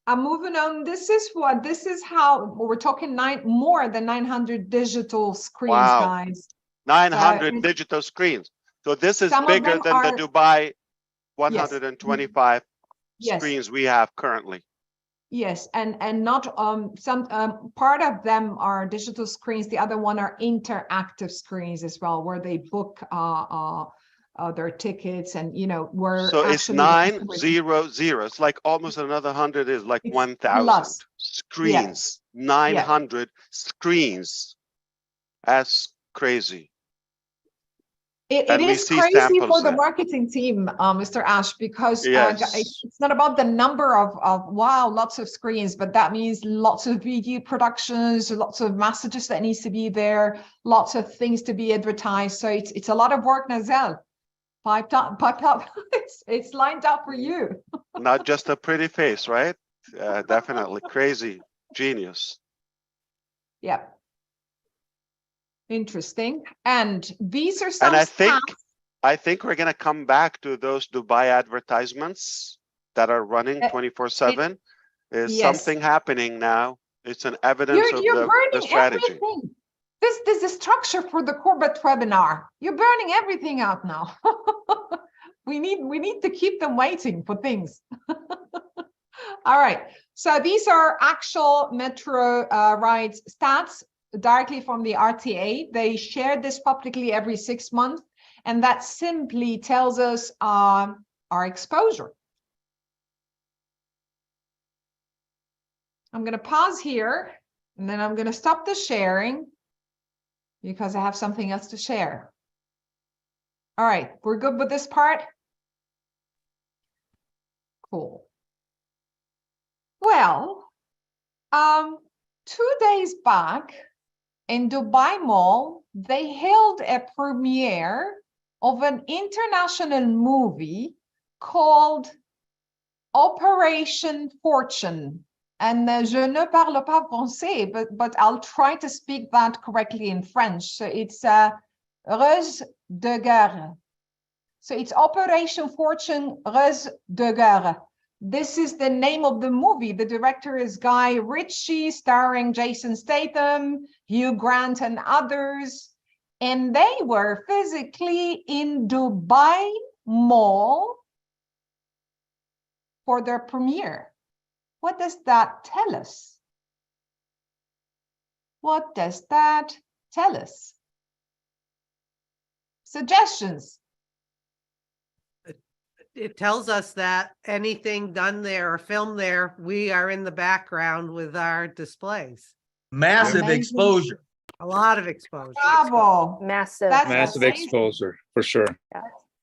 Moving on, this is how we're talking more than 900 digital screens, Wow. guys. 900 So, digital screens. So this is some of bigger them than the are- Dubai 125 Yes. screens we have currently. Yes, and not some part of them are digital screens. The other one are interactive screens as well, where they book their tickets and where So it's actually 900. It's like almost another 100 is like It's 1,000 plus. screens. 900 screens. That's crazy. It And we is see crazy samples for the there. marketing team, Mr. Ash, because Yes. it's not about the number of wow, lots of screens, but that means lots of video productions, lots of messages that needs to be there, lots of things to be advertised. So it's a lot of work, Nazel. Piped up. It's lined up for you. Not just a pretty face, right? Definitely crazy, genius. Yeah. Interesting. And these are some And stats. I think we're gonna come back to those Dubai advertisements that are running 24/7. There's yes. something happening now. It's an evidence of You're the burning strategy. everything. This is the structure for the Corbett webinar. You're burning everything out now. we need to keep them waiting for things. All right. So these are actual metro rides stats directly from the RTA. They share this publicly every 6 months, and that simply tells us our exposure. I'm going to pause here, and then I'm going to stop the sharing because I have something else to share. All right, we're good with this part? Cool. Well, 2 days back in Dubai Mall, they held a premiere of an international movie called Operation Fortune. And je ne parle pas français, but I'll try to speak that correctly in French. So it's Ruse de Guerre. So it's Operation Fortune, Ruse de Guerre. This is the name of the movie. The director is Guy Ritchie, starring Jason Statham, Hugh Grant, and others. And they were physically in Dubai Mall for their premiere. What does that tell us? What does that tell us? Suggestions? It tells us that anything done there or filmed there, we are in the background with our displays. Massive Amazing. exposure. A lot of exposure. Bravo. Massive. That's Massive amazing. exposure, for sure.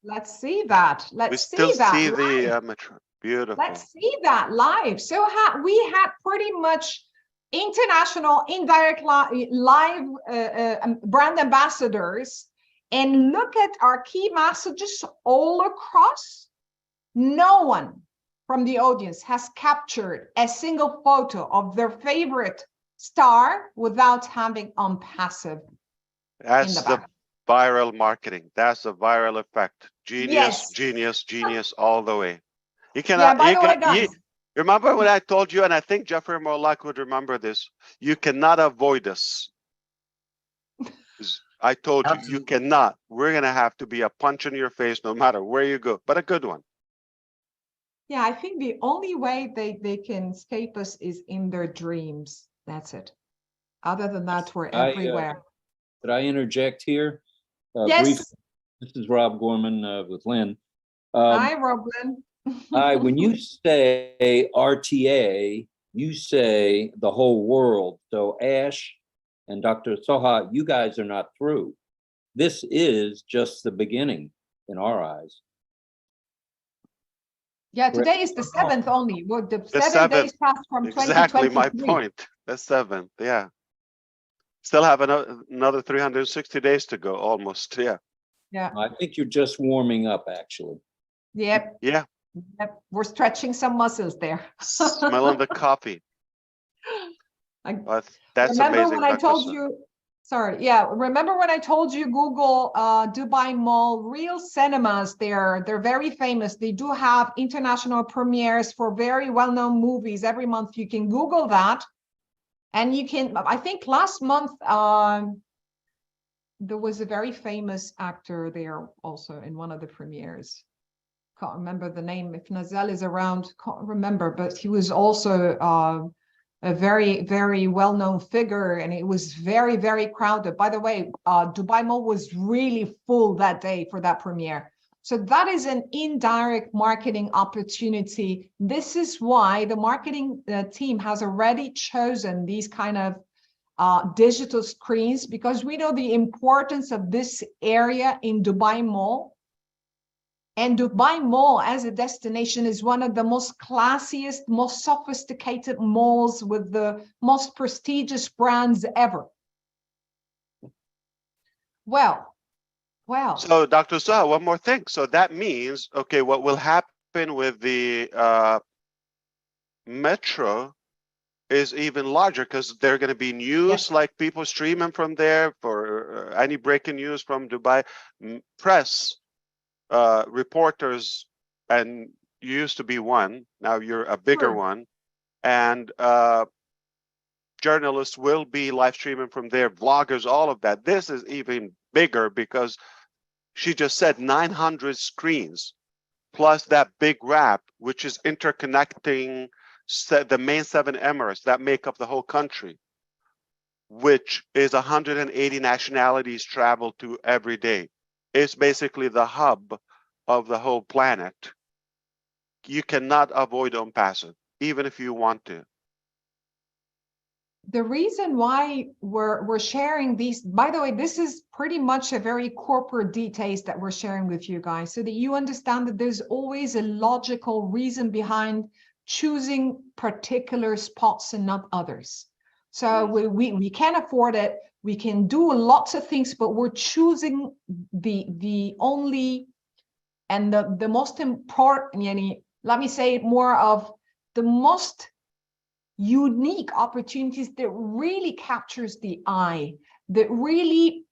Let's see that. We Let's still see that. see live. the metro. Beautiful. Let's see that live. So we had pretty much international indirect live brand ambassadors, and look at our key messages all across. No one from the audience has captured a single photo of their favorite star without having ONPASSIVE. That's the the back. viral marketing. That's the viral effect. Genius, Yes. genius, genius all the way. You Yeah, cannot, by you the way, can, guys. remember what I told you, and I think Jeffrey Morlock would remember this. You cannot avoid us. I told you, you Absolutely. cannot. We're gonna have to be a punch in your face no matter where you go, but a good one. Yeah, I think the only way they can escape us is in their dreams. That's it. Other than that, we're everywhere. Could I interject here? Yes. Briefly? This is Rob Gorman with Lynn. Hi, Roblin. Hi, when you say RTA, you say the whole world. So Ash and Dr. Soha, you guys are not through. This is just the beginning in our eyes. Yeah, today is the 7th only. Well, the The 7 days 7th. passed from Exactly my 2023. point. The 7th, yeah. Still have another 360 days to go, almost, yeah. Yeah. I think you're just warming up, actually. Yep. Yeah, Yep. We're stretching some muscles there. smelling the coffee. I But that's remember amazing, when I Dr. told Sun. you Sorry, yeah. Remember when I told you Google Dubai Mall, real cinemas there, they're very famous. They do have international premieres for very well-known movies every month. You can Google that. And you can, I think last month, there was a very famous actor there also in one of the premieres. Can't remember the name. If Nazel is around, can't remember, but he was also a very, very well-known figure, and it was very, very crowded. By the way, Dubai Mall was really full that day for that premiere. So that is an indirect marketing opportunity. This is why the marketing team has already chosen these kind of digital screens, because we know the importance of this area in Dubai Mall. And Dubai Mall as a destination is one of the most classiest, most sophisticated malls with the most prestigious brands ever. Well. So Dr. Saha, one more thing. So that means, okay, what will happen with the metro is even larger, because there are going to be news, like people streaming from there for any breaking news from Dubai, press, reporters, and you used to be one, now you're a bigger one, and journalists will be live streaming from there, vloggers, all of that. This is even bigger because she just said 900 screens plus that big wrap, which is interconnecting the main 7 emirates that make up the whole country, which is 180 nationalities travel to every day. It's basically the hub of the whole planet. You cannot avoid ONPASSIVE, even if you want to. The reason why we're sharing these, by the way, this is pretty much a very corporate details that we're sharing with you guys, so that you understand that there's always a logical reason behind choosing particular spots and not others. So we can afford it, we can do lots of things, but we're choosing the only and the most important, let me say it more of the most unique opportunities that really captures the eye, that really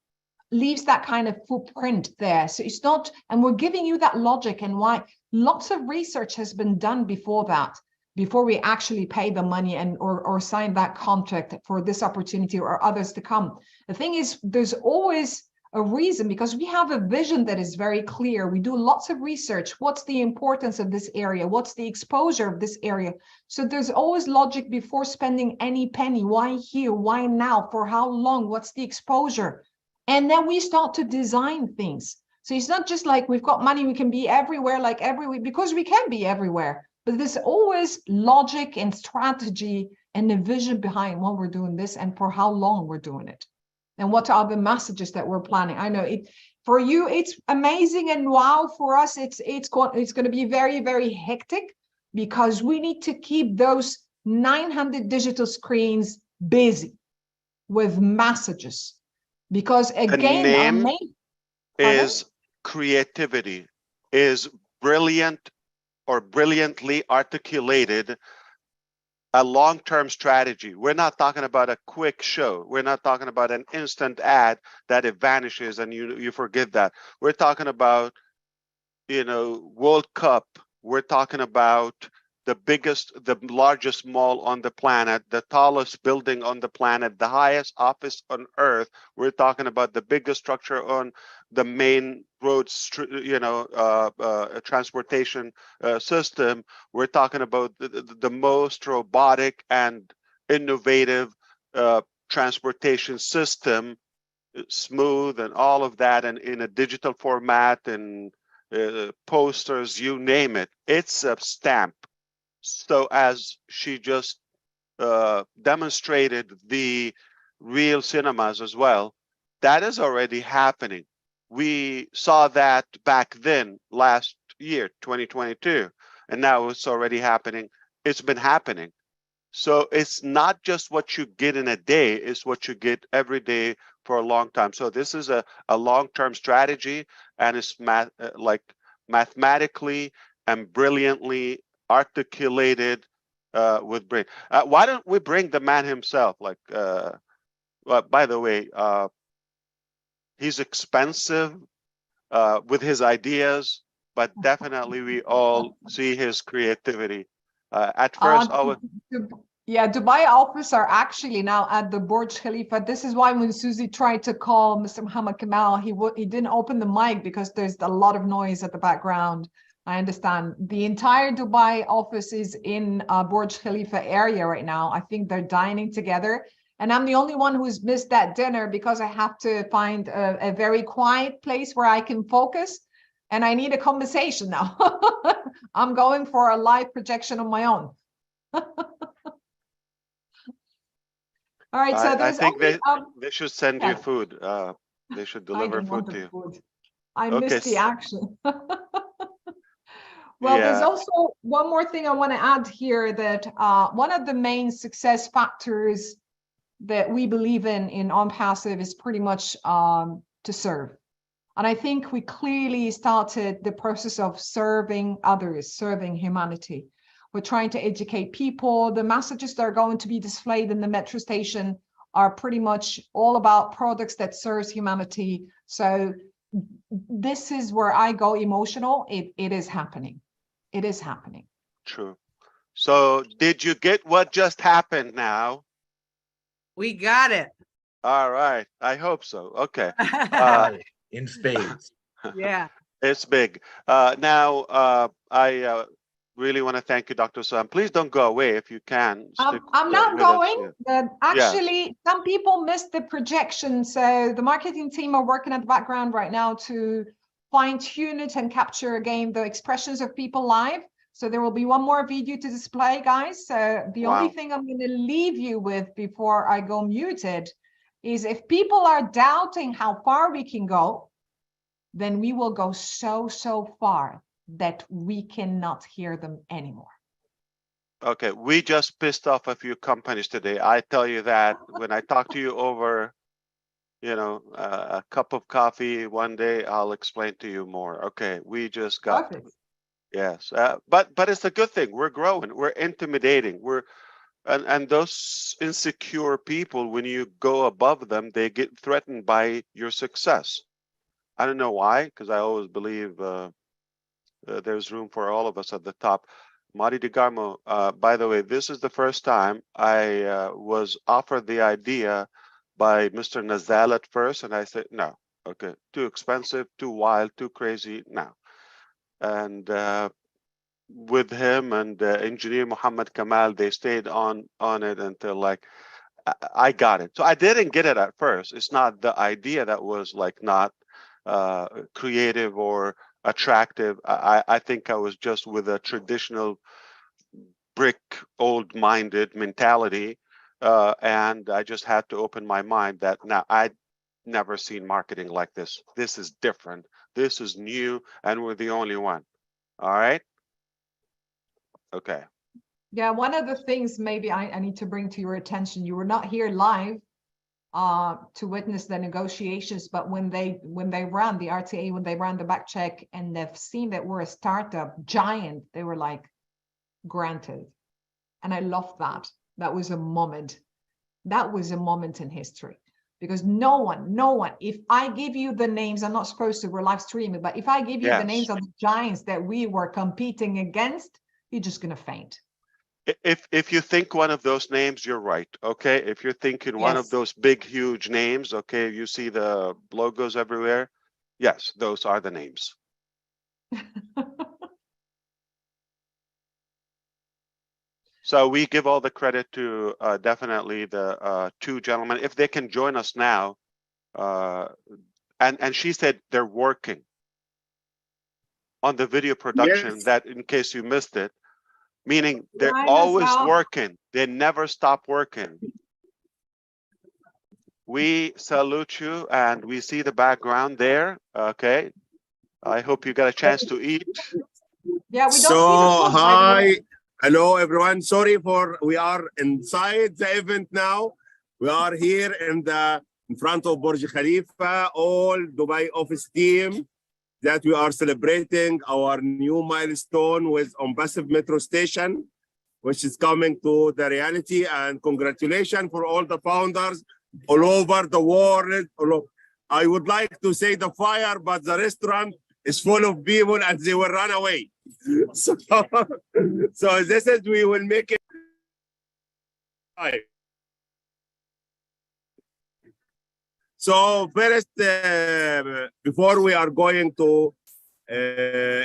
leaves that kind of footprint there. So it's not, and we're giving you that logic and why. Lots of research has been done before that, before we actually pay the money and or sign that contract for this opportunity or others to come. The thing is, there's always a reason, because we have a vision that is very clear. We do lots of research. What's the importance of this area? What's the exposure of this area? So there's always logic before spending any penny. Why here? Why now? For how long? What's the exposure? And then we start to design things. So it's not just like we've got money, we can be everywhere, like everywhere, because we can be everywhere. But there's always logic and strategy and a vision behind what we're doing this and for how long we're doing it. And what are the messages that we're planning? I know it for you, it's amazing, and wow, for us, it's going to be very, very hectic, because we need to keep those 900 digital screens busy with messages. Because again, the our name main is creativity, is brilliant or brilliantly articulated a long-term strategy. We're not talking about a quick show. We're not talking about an instant ad that it vanishes and you forget that. We're talking about, World Cup. We're talking about the largest mall on the planet, the tallest building on the planet, the highest office on earth. We're talking about the biggest structure on the main roads, transportation system. We're talking about the most robotic and innovative transportation system, smooth and all of that, and in a digital format and posters, you name it. It's a stamp. So as she just demonstrated the real cinemas as well, that is already happening. We saw that back then, last year, 2022, and now it's already happening. It's been happening. So it's not just what you get in a day, it's what you get every day for a long time. So this is a long-term strategy, and it's mathematically and brilliantly articulated with brain. Why don't we bring the man himself, by the way, he's expensive with his ideas, but definitely we all see his creativity. At first, I was Yeah, Dubai office are actually now at the Burj Khalifa. This is why when Susie tried to call Mr. Muhammad Kamal, he didn't open the mic because there's a lot of noise at the background. I understand. The entire Dubai office is in Burj Khalifa area right now. I think they're dining together. And I'm the only one who's missed that dinner because I have to find a very quiet place where I can focus. And I need a conversation now. I'm going for a live projection on my own. All right, so I there's think only, they should send yeah. you food. They should I deliver don't food want to the you. food. I Okay. missed the action. Well, there's Yeah. also one more thing I want to add here, that one of the main success factors that we believe in ONPASSIVE is pretty much to serve. And I think we clearly started the process of serving others, serving humanity. We're trying to educate people. The messages that are going to be displayed in the metro station are pretty much all about products that serves humanity. So this is where I go emotional. It is happening. It is happening. True. So did you get what just happened now? We got it. All right. I hope so. Okay. In spades. Yeah. It's big. Now, I really want to thank you, Dr. Sam. Please don't go away if you can. Stick I'm not with us going, here. but Yes. actually some people missed the projection. So the marketing team are working at the background right now to fine tune it and capture again the expressions of people live. So there will be one more video to display, guys. So the only Wow. thing I'm going to leave you with before I go muted is, if people are doubting how far we can go, then we will go so far that we cannot hear them anymore. Okay, we just pissed off a few companies today. I tell you that when I talk to you over, a cup of coffee one day, I'll explain to you more. Okay, we just got, Perfect. yes, but it's a good thing. We're growing. We're intimidating. And those insecure people, when you go above them, they get threatened by your success. I don't know why, because I always believe there's room for all of us at the top. Mari DeGarmo, by the way, this is the first time I was offered the idea by Mr. Nazal at first, and I said, no, okay, too expensive, too wild, too crazy, no. And with him and engineer Muhammad Kamal, they stayed on it until like, I got it. So I didn't get it at first. It's not the idea that was like not creative or attractive. I think I was just with a traditional brick old-minded mentality, and I just had to open my mind that now I'd never seen marketing like this. This is different. This is new, and we're the only one. All right. Okay. Yeah, one of the things maybe I need to bring to your attention, you were not here live to witness the negotiations, but when they ran the RTA, when they ran the back check and they've seen that we're a startup giant, they were like, granted. And I love that. That was a moment. That was a moment in history, because no one, if I give you the names, I'm not supposed to, we're live streaming, but if I give you the names of the giants that we were competing against, you're just going to faint. If you think one of those names, you're right. Okay. If you're thinking one of those big, huge names, okay, you see the logos everywhere. Yes, those are the names. So we give all the credit to definitely the two gentlemen. If they can join us now, and she said they're working on the video production, that in case you missed it, meaning they're always working. They never stop working. We salute you, and we see the background there. Okay. I hope you got a chance to eat. Yeah, we don't see the food, hi. Hello, everyone. Sorry we are inside the event now. We are here in front of Burj Khalifa, all Dubai office team, that we are celebrating our new milestone with ONPASSIVE metro station, which is coming to the reality. And congratulations for all the founders all over the world. I would like to say the fire, but the restaurant is full of people and they will run away. So, so this is, we will make it. So first, before we are going to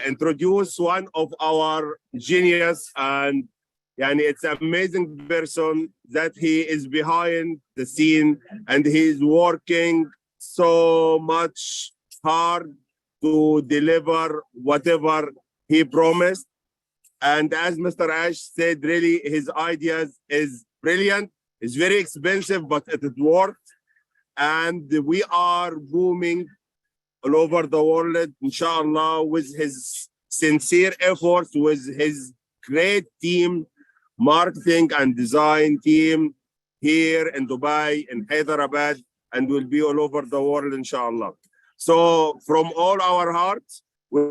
introduce one of our genius, and it's an amazing person that he is behind the scene and he's working so much hard to deliver whatever he promised. And as Mr. Ash said, really his ideas is brilliant. It's very expensive, but it worked. And we are booming all over the world, inshallah, with his sincere efforts, with his great team, marketing and design team here in Dubai, in Hyderabad, and will be all over the world, inshallah. So from all our hearts, we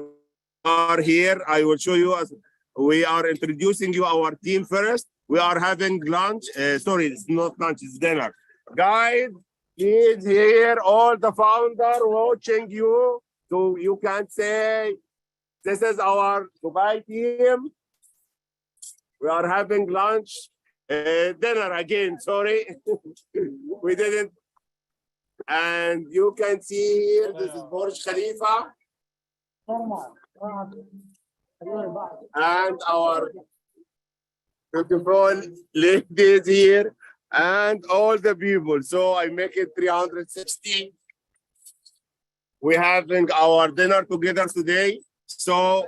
are here. I will show you, as we are introducing you our team first. We are having lunch. Sorry, it's not lunch, it's dinner. Guys, please here, all the founder watching you, so you can say, this is our Dubai team. We are having lunch, dinner again, sorry. We didn't. And you can see here, this is Burj Khalifa. And our beautiful ladies here. And all the people. So I make it 360. We're having our dinner together today. So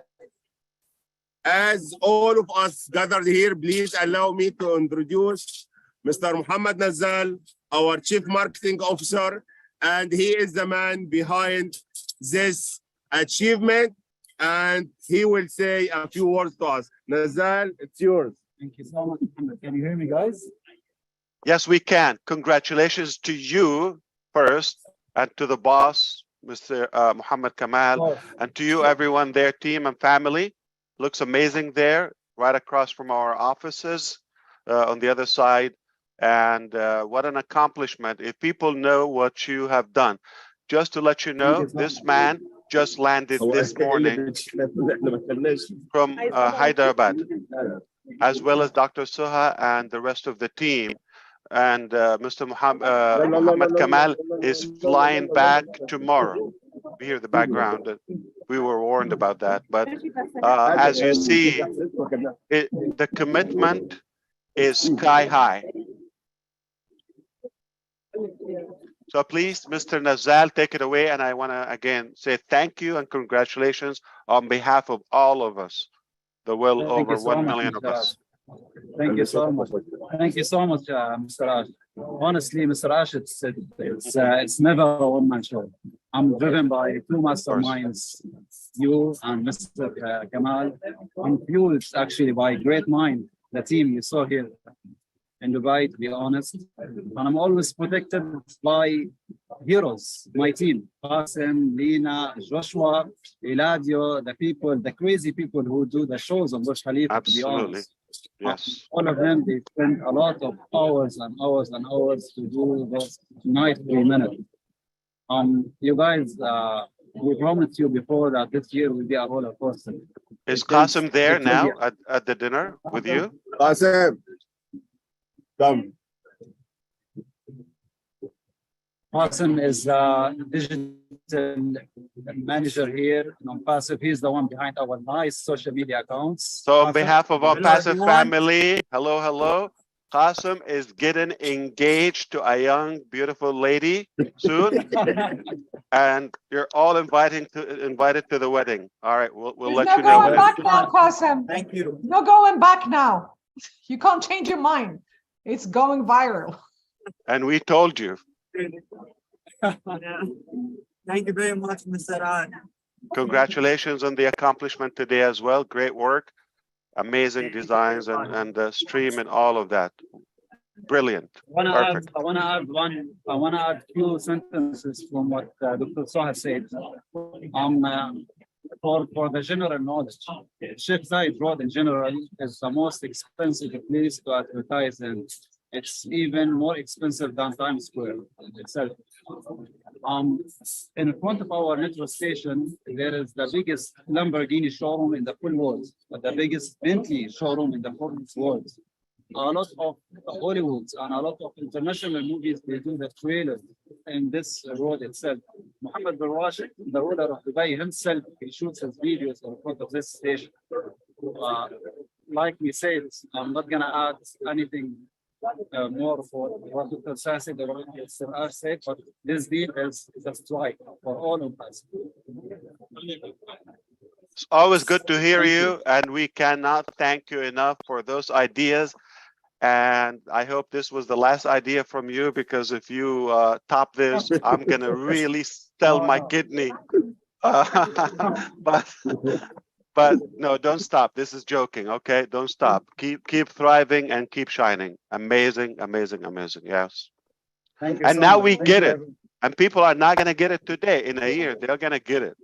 as all of us gathered here, please allow me to introduce Mr. Muhammad Nazal, our Chief Marketing Officer, and he is the man behind this achievement, and he will say a few words to us. Nazal, it's yours. Thank you so much, Muhammad. Can you hear me, guys? Yes, we can. Congratulations to you first, and to the boss, Mr. Muhammad Kamal, and to you, everyone there, team and family. Looks amazing there, right across from our offices on the other side. And what an accomplishment. If people know what you have done. Just to let you know, this man just landed this morning from Hyderabad, as well as Dr. Soha and the rest of the team. And Mr. Muhammad Kamal is flying back tomorrow. We hear the background. We were warned about that. But as you see, the commitment is sky high. So please, Mr. Nazal, take it away. And I want to again say thank you and congratulations on behalf of all of us, the well over 1 million of us. Thank you so much. Thank you so much, Mr. Ash. Honestly, Mr. Ash, it's never a one-man show. I'm driven by two masterminds, you and Mr. Kamal. I'm fueled actually by great mind, the team you saw here in Dubai, to be honest. And I'm always protected by heroes, my team, Qasim, Lina, Joshua, Eladio, the people, the crazy people who do the shows on Burj Khalifa, to be honest. Yes. All of them, they spend a lot of hours and hours and hours to do those night 3 minutes. You guys, we promised you before that this year will be a roller coaster. Is Qasim there now at the dinner with you? Qasim, come. Qasim is digital manager here in ONPASSIVE. He's the one behind our nice social media accounts. So on behalf of our ONPASSIVE family, hello. Qasim is getting engaged to a young, beautiful lady soon. And you're all invited to the wedding. All right, we'll let you know. No going back now, Qasim. Thank you. No going back now. You can't change your mind. It's going viral. And we told you. Thank you very much, Mr. Raj. Congratulations on the accomplishment today as well. Great work, amazing designs and the stream and all of that. Brilliant. Perfect. I want to add few sentences from what Dr. Soha said. For the general knowledge, Sheikh Zayed Road in general is the most expensive place to advertise in It's even more expensive than Times Square itself. In front of our metro station, there is the biggest Lamborghini showroom in the full world, the biggest Bentley showroom in the full world. A lot of Hollywoods and a lot of international movies, they do the trailer in this road itself. Mohammed bin Rashid, the ruler of Dubai himself, he shoots his videos in front of this station. Like we said, I'm not gonna add anything more for what Dr. Sassi or Mr. said, but this deal is just right for all of us. It's always good to hear you, and we cannot thank you enough for those ideas. And I hope this was the last idea from you, because if you top this, I'm gonna really sell my kidney. But no, don't stop. This is joking, okay? Don't stop. Keep thriving and keep shining. Amazing, amazing, amazing. Yes. Thank you And so now much. we Thank get you, it. everyone. And people are not gonna get it today. In a year, they're gonna get it.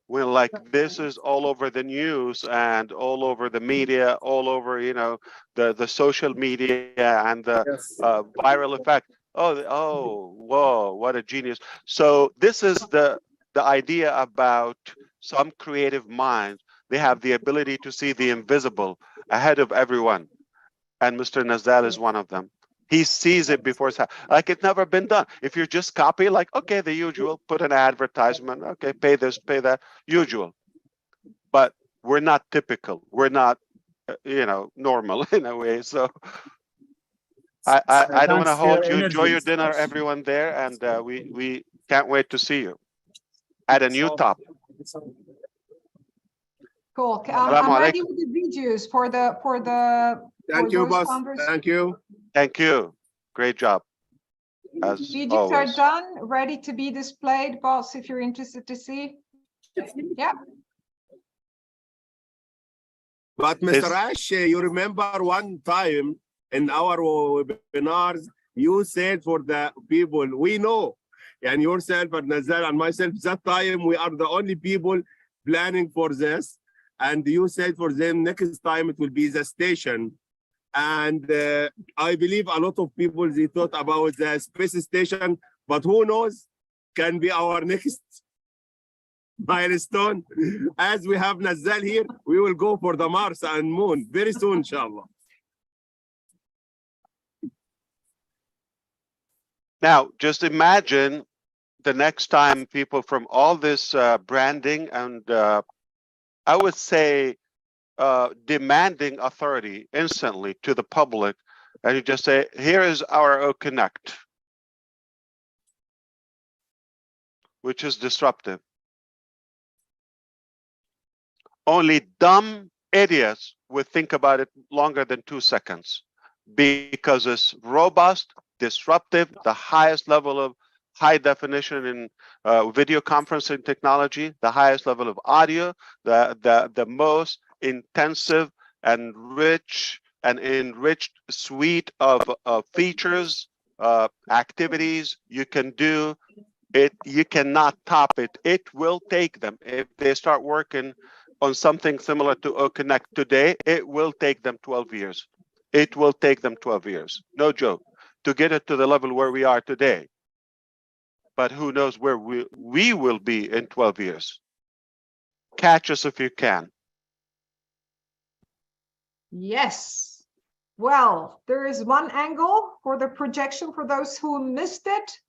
When like this is all over the news and all over the media, all over, you know, the social media and the viral effect. Oh, whoa, what a genius. So this is the idea about some creative minds. They have the ability to see the invisible ahead of everyone. And Mr. Nazal is one of them. He sees it before it's like it's never been done. If you just copy, like, okay, the usual, put an advertisement, okay, pay this, pay that, usual. But we're not typical. We're not, you know, normal in a way. So I don't want to hold you. Enjoy your dinner, everyone there, and we can't wait to see you at a new top. Cool. Assalamu I'm ready alaikum. with the videos for Thank you, those boss. founders. Thank you. Thank you. Great job. As Videos are always. done, ready to be displayed, boss, if you're interested to see. Yeah. But Mr. Ash, you remember one time in our webinars, you said for the people we know, and yourself and Nazar and myself, that time we are the only people planning for this. And you said for them next time it will be the station. And I believe a lot of people, they thought about the space station, but who knows, can be our next milestone. As we have Nazal here, we will go for the Mars and Moon very soon, inshallah. Now, just imagine the next time people from all this branding and I would say demanding authority instantly to the public, and you just say, here is our OConnect, which is disruptive. Only dumb idiots would think about it longer than 2 seconds because it's robust, disruptive, the highest level of high definition in video conferencing technology, the highest level of audio, the most intensive and rich and enriched suite of features, activities you can do. You cannot top it. It will take them, if they start working on something similar to OConnect today, it will take them 12 years. It will take them 12 years, no joke, to get it to the level where we are today. But who knows where we will be in 12 years. Catch us if you can. Yes. Well, there is one angle for the projection for those who missed it.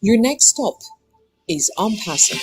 Your next stop is ONPASSIVE.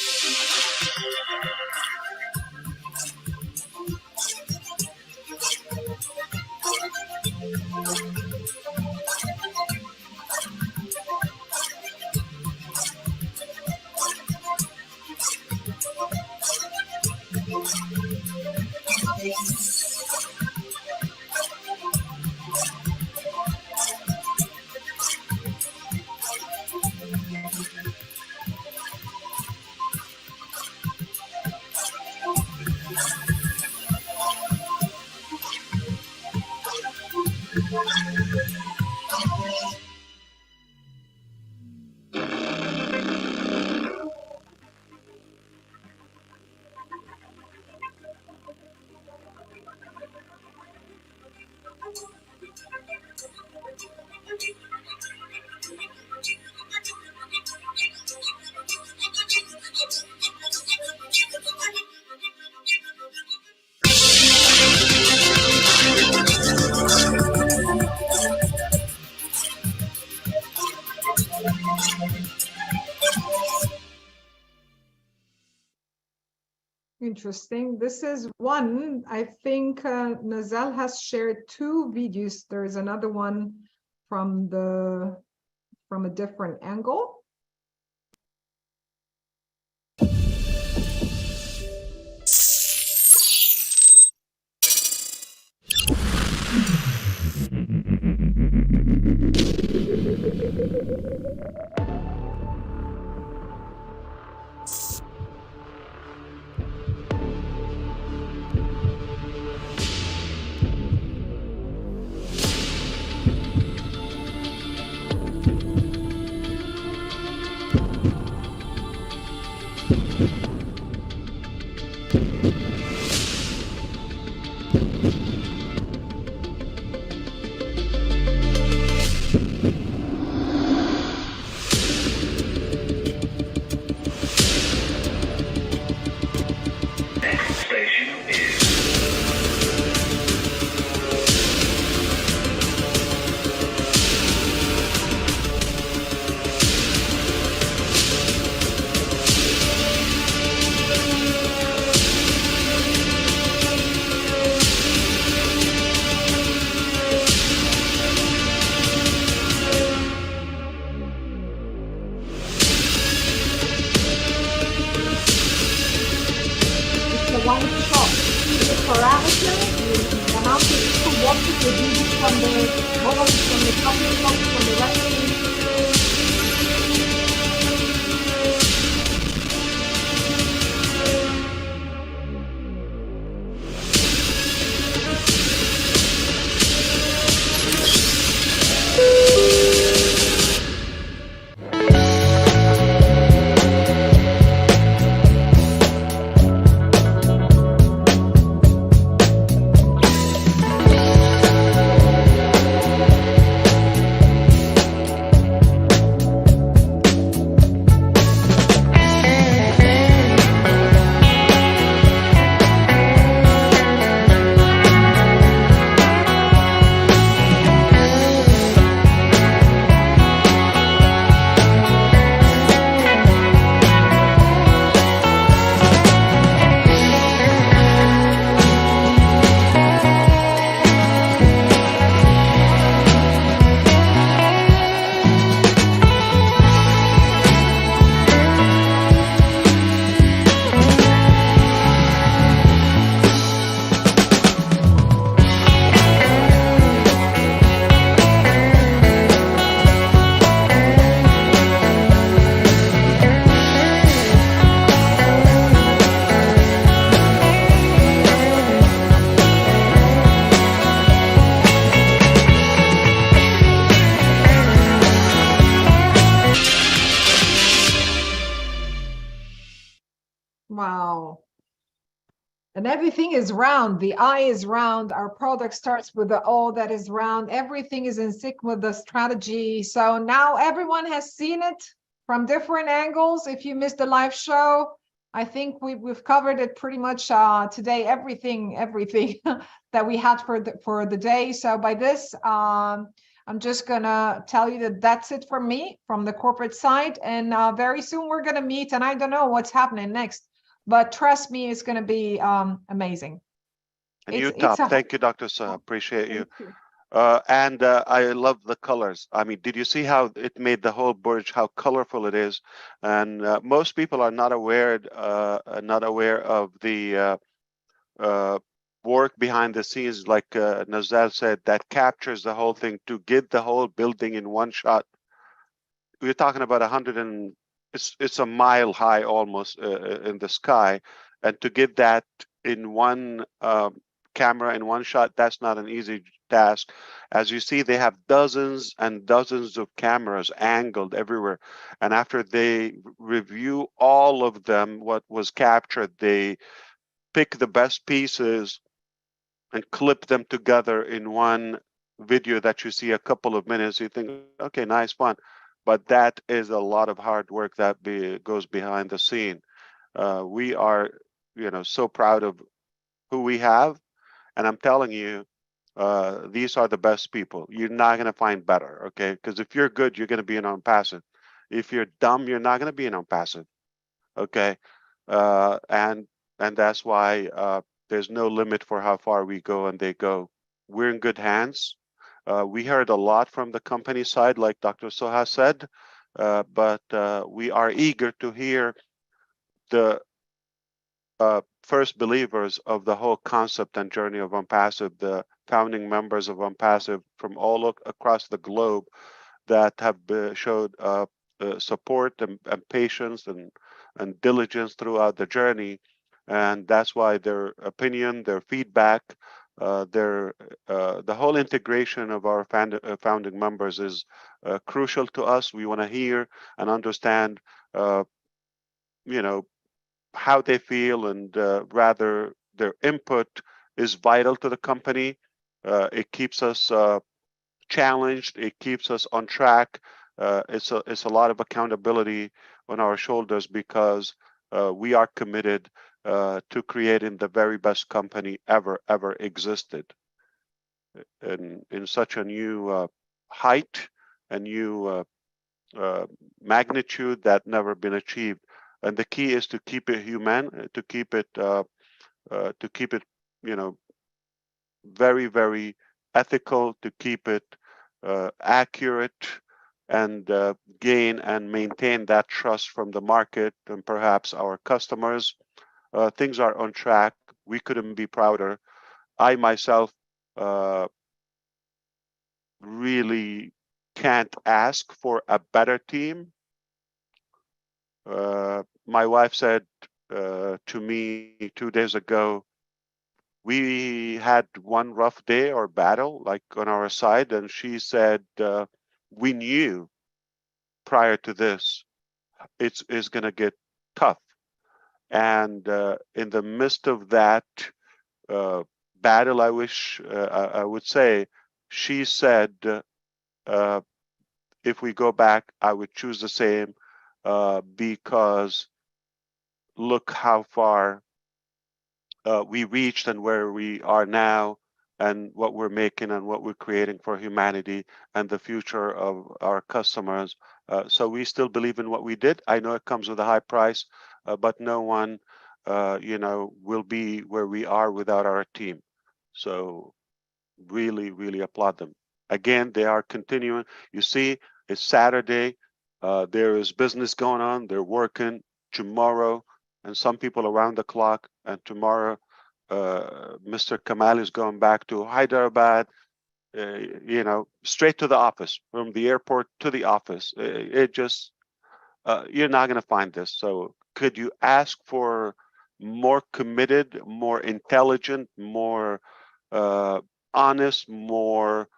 Interesting. This is one, I think Nazal has shared two videos. There is another one from a different angle. One shot. The parameter, the amount of people watching the video from the bottom, from the comment box, from the right. Wow. And everything is round. The eye is round. Our product starts with the O that is round. Everything is in sync with the strategy. So now everyone has seen it from different angles. If you missed the live show, I think we've covered it pretty much today. Everything that we had for the day. So by this, I'm just gonna tell you that that's it from me, from the corporate side. And very soon we're gonna meet, and I don't know what's happening next, but trust me, it's gonna be amazing. And you top. Thank you, Dr. Saha. Appreciate you. Thank you. I love the colors. I mean, did you see how it made the whole Burj, how colorful it is? And most people are not aware of the work behind the scenes, like Nazal said, that captures the whole thing to get the whole building in one shot. We're talking about 100 and it's a mile high almost in the sky, and to get that in one camera in one shot, that's not an easy task. As you see, they have dozens and dozens of cameras angled everywhere, and after they review all of them, what was captured, they pick the best pieces and clip them together in one video that you see a couple of minutes. You think, okay, nice, fun, but that is a lot of hard work that goes behind the scene. We are, so proud of who we have, and I'm telling you, these are the best people. You're not going to find better, okay? Because if you're good, you're going to be an ONPASSIVE. If you're dumb, you're not going to be an ONPASSIVE, okay? And that's why there's no limit for how far we go, and they go. We're in good hands. We heard a lot from the company side, like Dr. Soha said, but we are eager to hear the first believers of the whole concept and journey of ONPASSIVE, the founding members of ONPASSIVE from all across the globe that have showed support and patience and diligence throughout the journey. And that's why their opinion, their feedback, the whole integration of our founding members is crucial to us. We want to hear and understand, how they feel, and rather their input is vital to the company. It keeps us challenged. It keeps us on track. It's a lot of accountability on our shoulders because we are committed to creating the very best company ever existed, in such a new height, a new magnitude that never been achieved. And the key is to keep it human, to keep it, very, very ethical, to keep it accurate, and gain and maintain that trust from the market and perhaps our customers. Things are on track. We couldn't be prouder. I myself really can't ask for a better team. My wife said to me 2 days ago, we had one rough day or battle like on our side, and she said, we knew prior to this it's going to get tough. And in the midst of that battle, I wish I would say, she said, if we go back, I would choose the same, because look how far we reached and where we are now, and what we're making and what we're creating for humanity and the future of our customers. So we still believe in what we did. I know it comes with a high price, but no one, will be where we are without our team. So really, really applaud them. Again, they are continuing. You see, it's Saturday. There is business going on. They're working tomorrow, and some people around the clock. And tomorrow, Mr. Kamal is going back to Hyderabad, straight to the office, from the airport to the office. It just, you're not going to find this. So could you ask for more committed, more intelligent, more honest, more,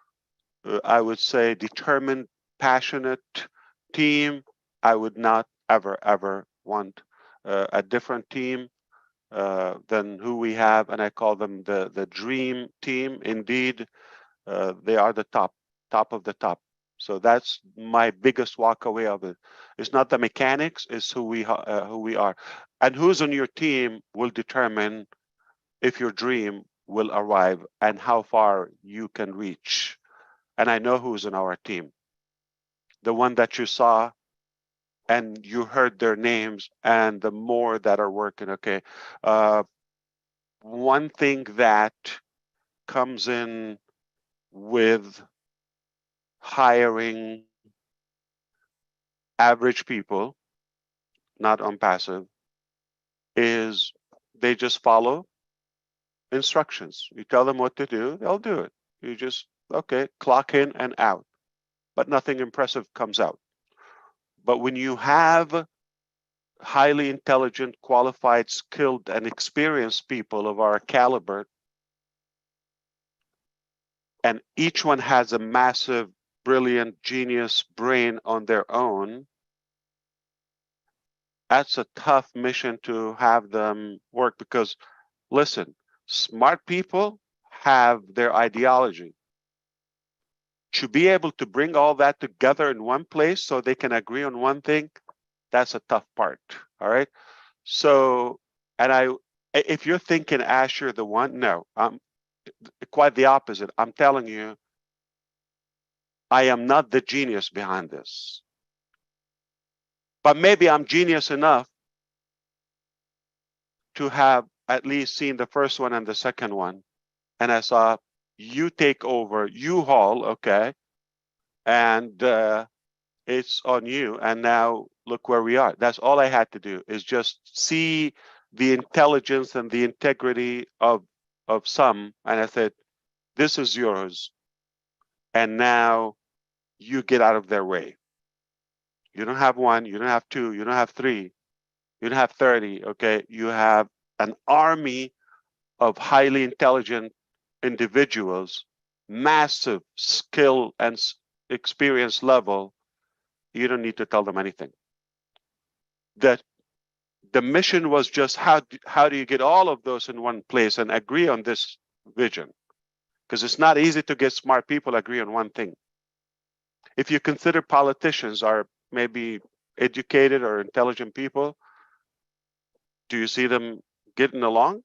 I would say, determined, passionate team? I would not ever want a different team than who we have, and I call them the dream team. Indeed, they are the top of the top. So that's my biggest walk away of it. It's not the mechanics; it's who we are, and who's on your team will determine if your dream will arrive and how far you can reach. and I know who's in our team. The one that you saw and you heard their names, and the more that are working. Okay. One thing that comes in with hiring average people, not ONPASSIVE, is they just follow instructions. You tell them what to do, they'll do it. You just, okay, clock in and out, but nothing impressive comes out. But when you have highly intelligent, qualified, skilled, and experienced people of our caliber, and each one has a massive, brilliant, genius brain on their own, that's a tough mission to have them work, because listen, smart people have their ideology. To be able to bring all that together in one place so they can agree on one thing, that's a tough part. All right. So, and if you're thinking Ash, you're the one, no, I'm quite the opposite. I'm telling you, I am not the genius behind this, but maybe I'm genius enough to have at least seen the first one and the second one. And I saw you take over, you haul, okay, and it's on you. And now look where we are. That's all I had to do, is just see the intelligence and the integrity of some, and I said, this is yours, and now you get out of their way. You don't have one, you don't have two, you don't have three, you don't have 30, okay? You have an army of highly intelligent individuals, massive skill and experience level. You don't need to tell them anything. That the mission was just how do you get all of those in one place and agree on this vision? Because it's not easy to get smart people agree on one thing. If you consider politicians are maybe educated or intelligent people, do you see them getting along?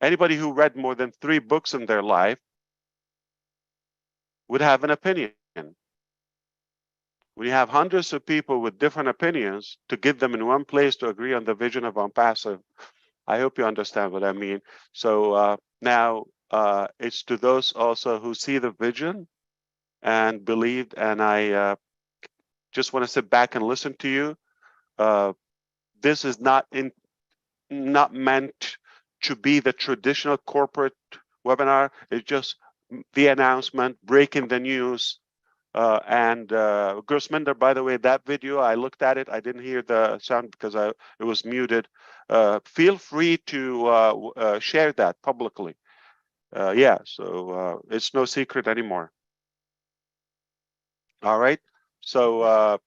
Anybody who read more than 3 books in their life would have an opinion. When you have hundreds of people with different opinions, to get them in one place to agree on the vision of ONPASSIVE, I hope you understand what I mean. So now it's to those also who see the vision and believed, and I just want to sit back and listen to you. This is not meant to be the traditional corporate webinar. It's just the announcement, breaking the news. Gursminder, by the way, that video, I looked at it. I didn't hear the sound because it was muted. Feel free to share that publicly. Yeah, so it's no secret anymore. All right. So